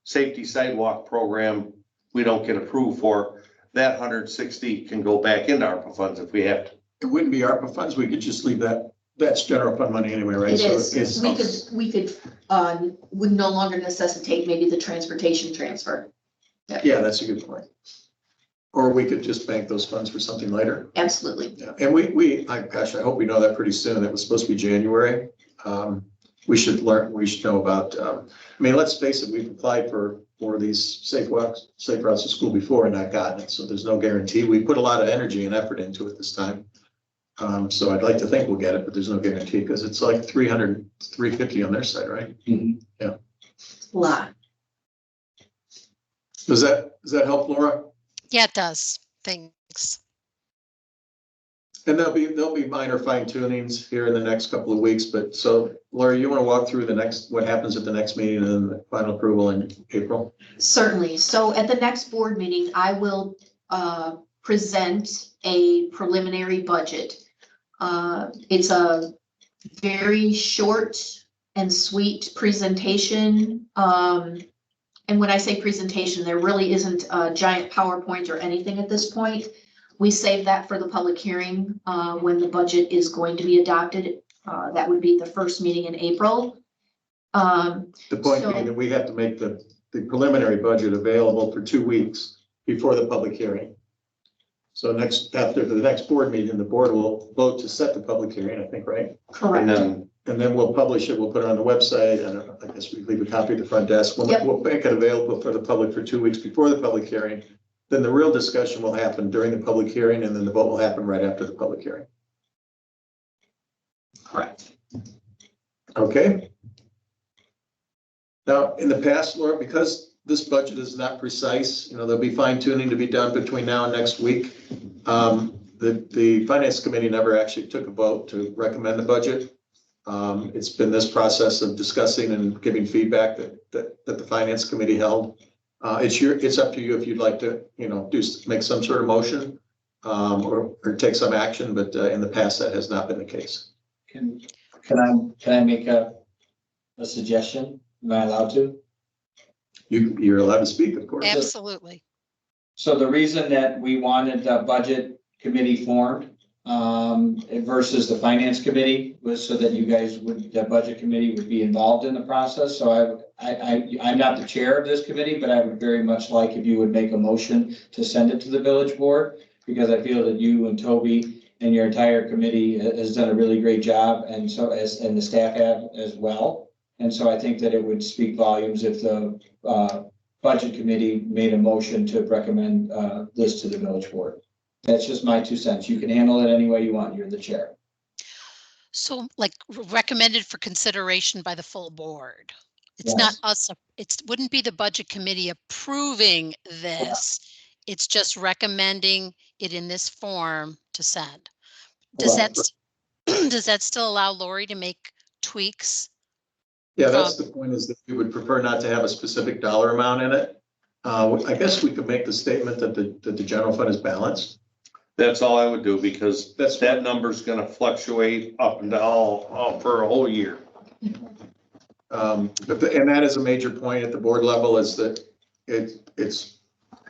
safety sidewalk program, we don't get approved for, that 160 can go back into ARPA funds if we have to. It wouldn't be ARPA funds. We could just leave that. That's general fund money anyway, right? It So is, we could, would no longer necessitate maybe the transportation transfer. Yeah, that's a good point. Or we could just bank those funds for something later. Absolutely. Yeah, and gosh, I hope we know that pretty soon. That was supposed to be January. We should know about, I mean, let's face it, we've applied for these safe routes to school before and not gotten it. So there's no guarantee. We put a lot of energy and effort into it this time. So I'd like to think we'll get it, but there's no guarantee because it's like 300, 350 on their side, right? Mhm. Yeah. A lot. Does that help, Laura? Yeah, it does. Thanks. And there'll be minor fine tunings here in the next couple of weeks, but so Laura, you want to walk through what happens at the next meeting and then the final approval in April? Certainly. So at the next board meeting, I will present a preliminary budget. It's a very short and sweet presentation. And when I say presentation, there really isn't a giant PowerPoint or anything at this point. We save that for the public hearing when the budget is going to be adopted. That would be the first meeting in April. The point being that we have to make the preliminary budget available for 2 weeks before the public hearing. So after the next board meeting, the board will vote to set the public hearing, I think, right? Correct. And then we'll publish it, we'll put it on the website, and I guess we leave a copy at the front desk. We'll make it available for the public for 2 weeks before the public hearing. Then the real discussion will happen during the public hearing, and then the vote will happen right after the public hearing. Correct. Okay. Now, in the past, Laura, because this budget is not precise, there'll be fine tuning to be done between now and next week. The finance committee never actually took a vote to recommend the budget. It's been this process of discussing and giving feedback that the finance committee held. It's up to you if you'd like to, make some sort of motion or take some action, but in the past that has not been the case. Can I make a suggestion? Am I allowed to? You're allowed to speak, of course. Absolutely. So the reason that we wanted the budget committee formed versus the finance committee was so that you guys the budget committee would be involved in the process. So I'm not the chair of this committee, but I would very much like if you would make a motion to send it to the village board, because I feel that you and Toby and your entire committee has done a really great job, and the staff have as well. And so I think that it would speak volumes if the budget committee made a motion to recommend this to the village board. That's just my 2 cents. You can handle it any way you want. You're the chair. So like recommended for consideration by the full board. It's Yes. not us. It wouldn't be the budget committee approving this. It's just recommending it in this form to send. Does that still allow Lori to make tweaks? Yeah, that's the point, is that we would prefer not to have a specific dollar amount in it. I guess we could make the statement that the general fund is balanced. That's all I would do, because That's that number's gonna fluctuate up and down for a whole year. And that is a major point at the board level, is that it's,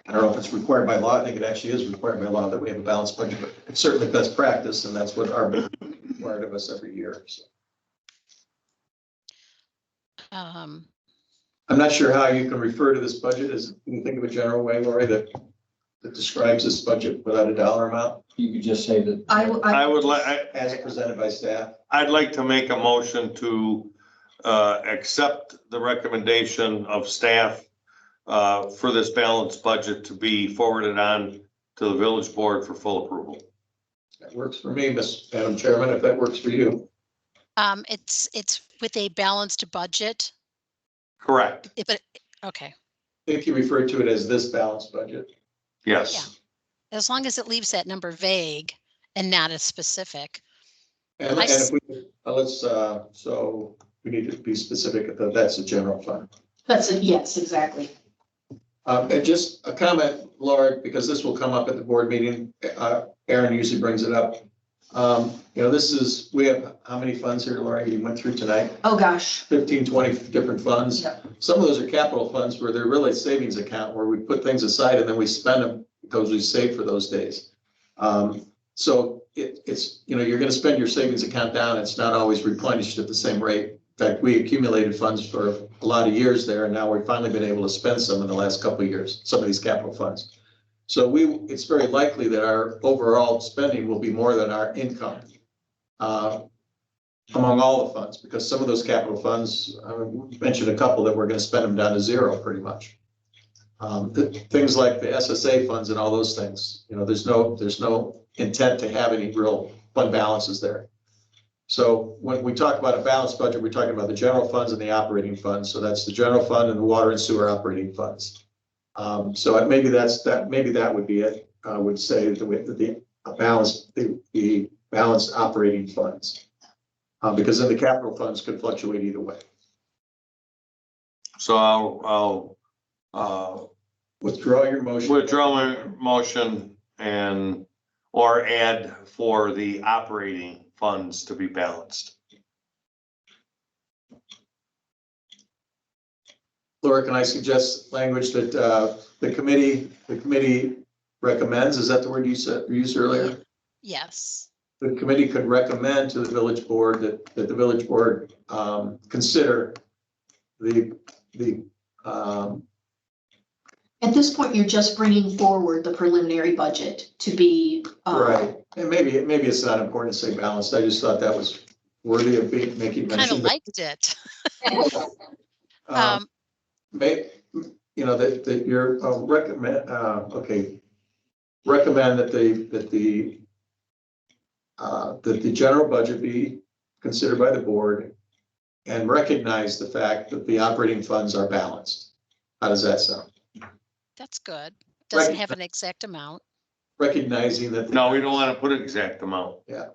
I don't know if it's required by law. I think it actually is required by law that we have a balanced budget, but it's certainly best practice, and that's what our board required of us every year. So. I'm not sure how you can refer to this budget as, can you think of a general way, Lori, that describes this budget without a dollar amount? You could just say that. I would like, As presented by staff. I'd like to make a motion to accept the recommendation of staff for this balanced budget to be forwarded on to the village board for full approval. That works for me, Madam Chairman, if that works for you. It's with a balanced budget. Correct. But okay. I think you referred to it as this balanced budget. Yes. As long as it leaves that number vague and not as specific. And if we, so we need to be specific that that's a general fund. That's it, yes, exactly. And just a comment, Laura, because this will come up at the board meeting. Aaron usually brings it up. We have how many funds here, Laura? You went through tonight? Oh, gosh. 15, 20 different funds. Yeah. Some of those are capital funds where they're really savings account where we put things aside and then we spend them because we save for those days. So it's, you're going to spend your savings account down. It's not always replenished at the same rate. In fact, we accumulated funds for a lot of years there, and now we've finally been able to spend some in the last couple of years, some of these capital funds. So it's very likely that our overall spending will be more than our income among all the funds, because some of those capital funds, we mentioned a couple that we're going to spend them down to zero pretty much. Things like the SSA funds and all those things, there's no intent to have any real fund balances there. So when we talk about a balanced budget, we're talking about the general funds and the operating funds. So that's the general fund and the water and sewer operating funds. So maybe that would be it. I would say the balanced operating funds, because then the capital funds could fluctuate either way. So I'll Withdraw your motion. withdraw my motion or add for the operating funds to be balanced. Laura, can I suggest language that the committee recommends? Is that the word you used earlier? Yes. The committee could recommend to the village board that the village board consider the At this point, you're just bringing forward the preliminary budget to be. right. And maybe it's not important to say balanced. I just thought that was worthy of making mention. Kind of liked it. That you're recommend that the general budget be considered by the board and recognize the fact that the operating funds are balanced. How does that sound? That's good. Doesn't have an exact amount. Recognizing that. No, we don't want to put an exact amount. Yeah.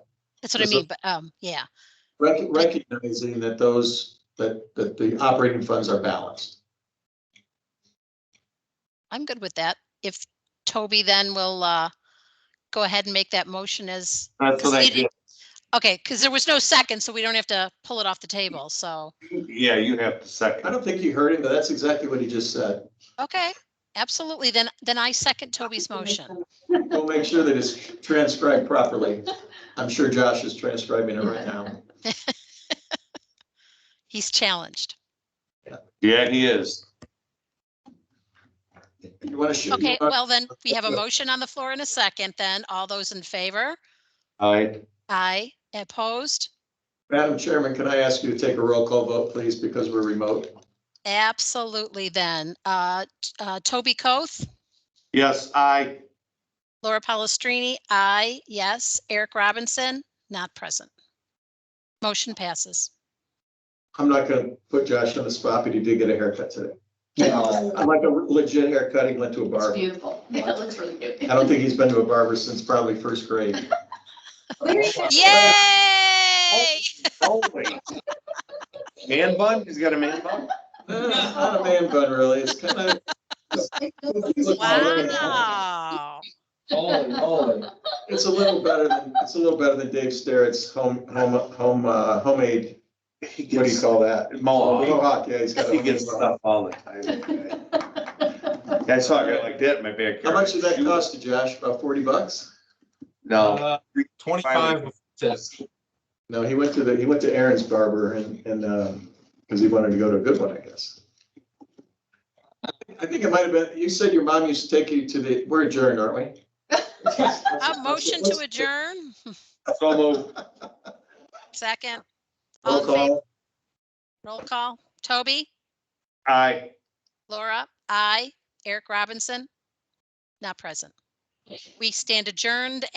That's what I mean, but yeah. Recognizing that that the operating funds are balanced. I'm good with that. If Toby then will go ahead and make that motion as. That's what I did. Okay, because there was no second, so we don't have to pull it off the table, so. Yeah, you have to I second. don't think you heard him, but that's exactly what he just said. Okay, absolutely. Then I second Toby's motion. We'll make sure that it's transcribed properly. I'm sure Josh is transcribing it right now. He's challenged. Yeah, he is. You want to show? Okay, well then we have a motion on the floor in a second. Then all those in favor? Aye. Aye. Opposed? Madam Chairman, can I ask you to take a roll call vote, please, because we're remote? Absolutely then. Toby Koth, Yes, aye. Laura Palestrini, aye. Yes. Eric Robinson, not present. Motion passes. I'm not going to put Josh on the spot, but he did get a haircut today. No. I'm like a legit haircut. He went to a It's barber. beautiful. Yeah, it looks really good. I don't think he's been to a barber since probably first grade. Yay! Holy. Man bun? He's got a man bun? Not a man bun, really. It's kind of. Wow. Holy. It's a little better than Dave Sterrett's homemade. What do you call that? Mohawk. Mohawk. Yeah, he's got. He gets stuff all the time. I saw a guy like that in my backyard. How much did that cost you, Josh? About $40? No. 25. No, he went to Aaron's barber and because he wanted to go to a good one, I guess. I think it might have been, you said your mom used to take you to we're adjourned, aren't we? A motion to adjourn. So moved. Second. Roll All in favor? call. Roll call. Toby, Aye. Laura, aye. Eric Robinson, not present. We stand adjourned at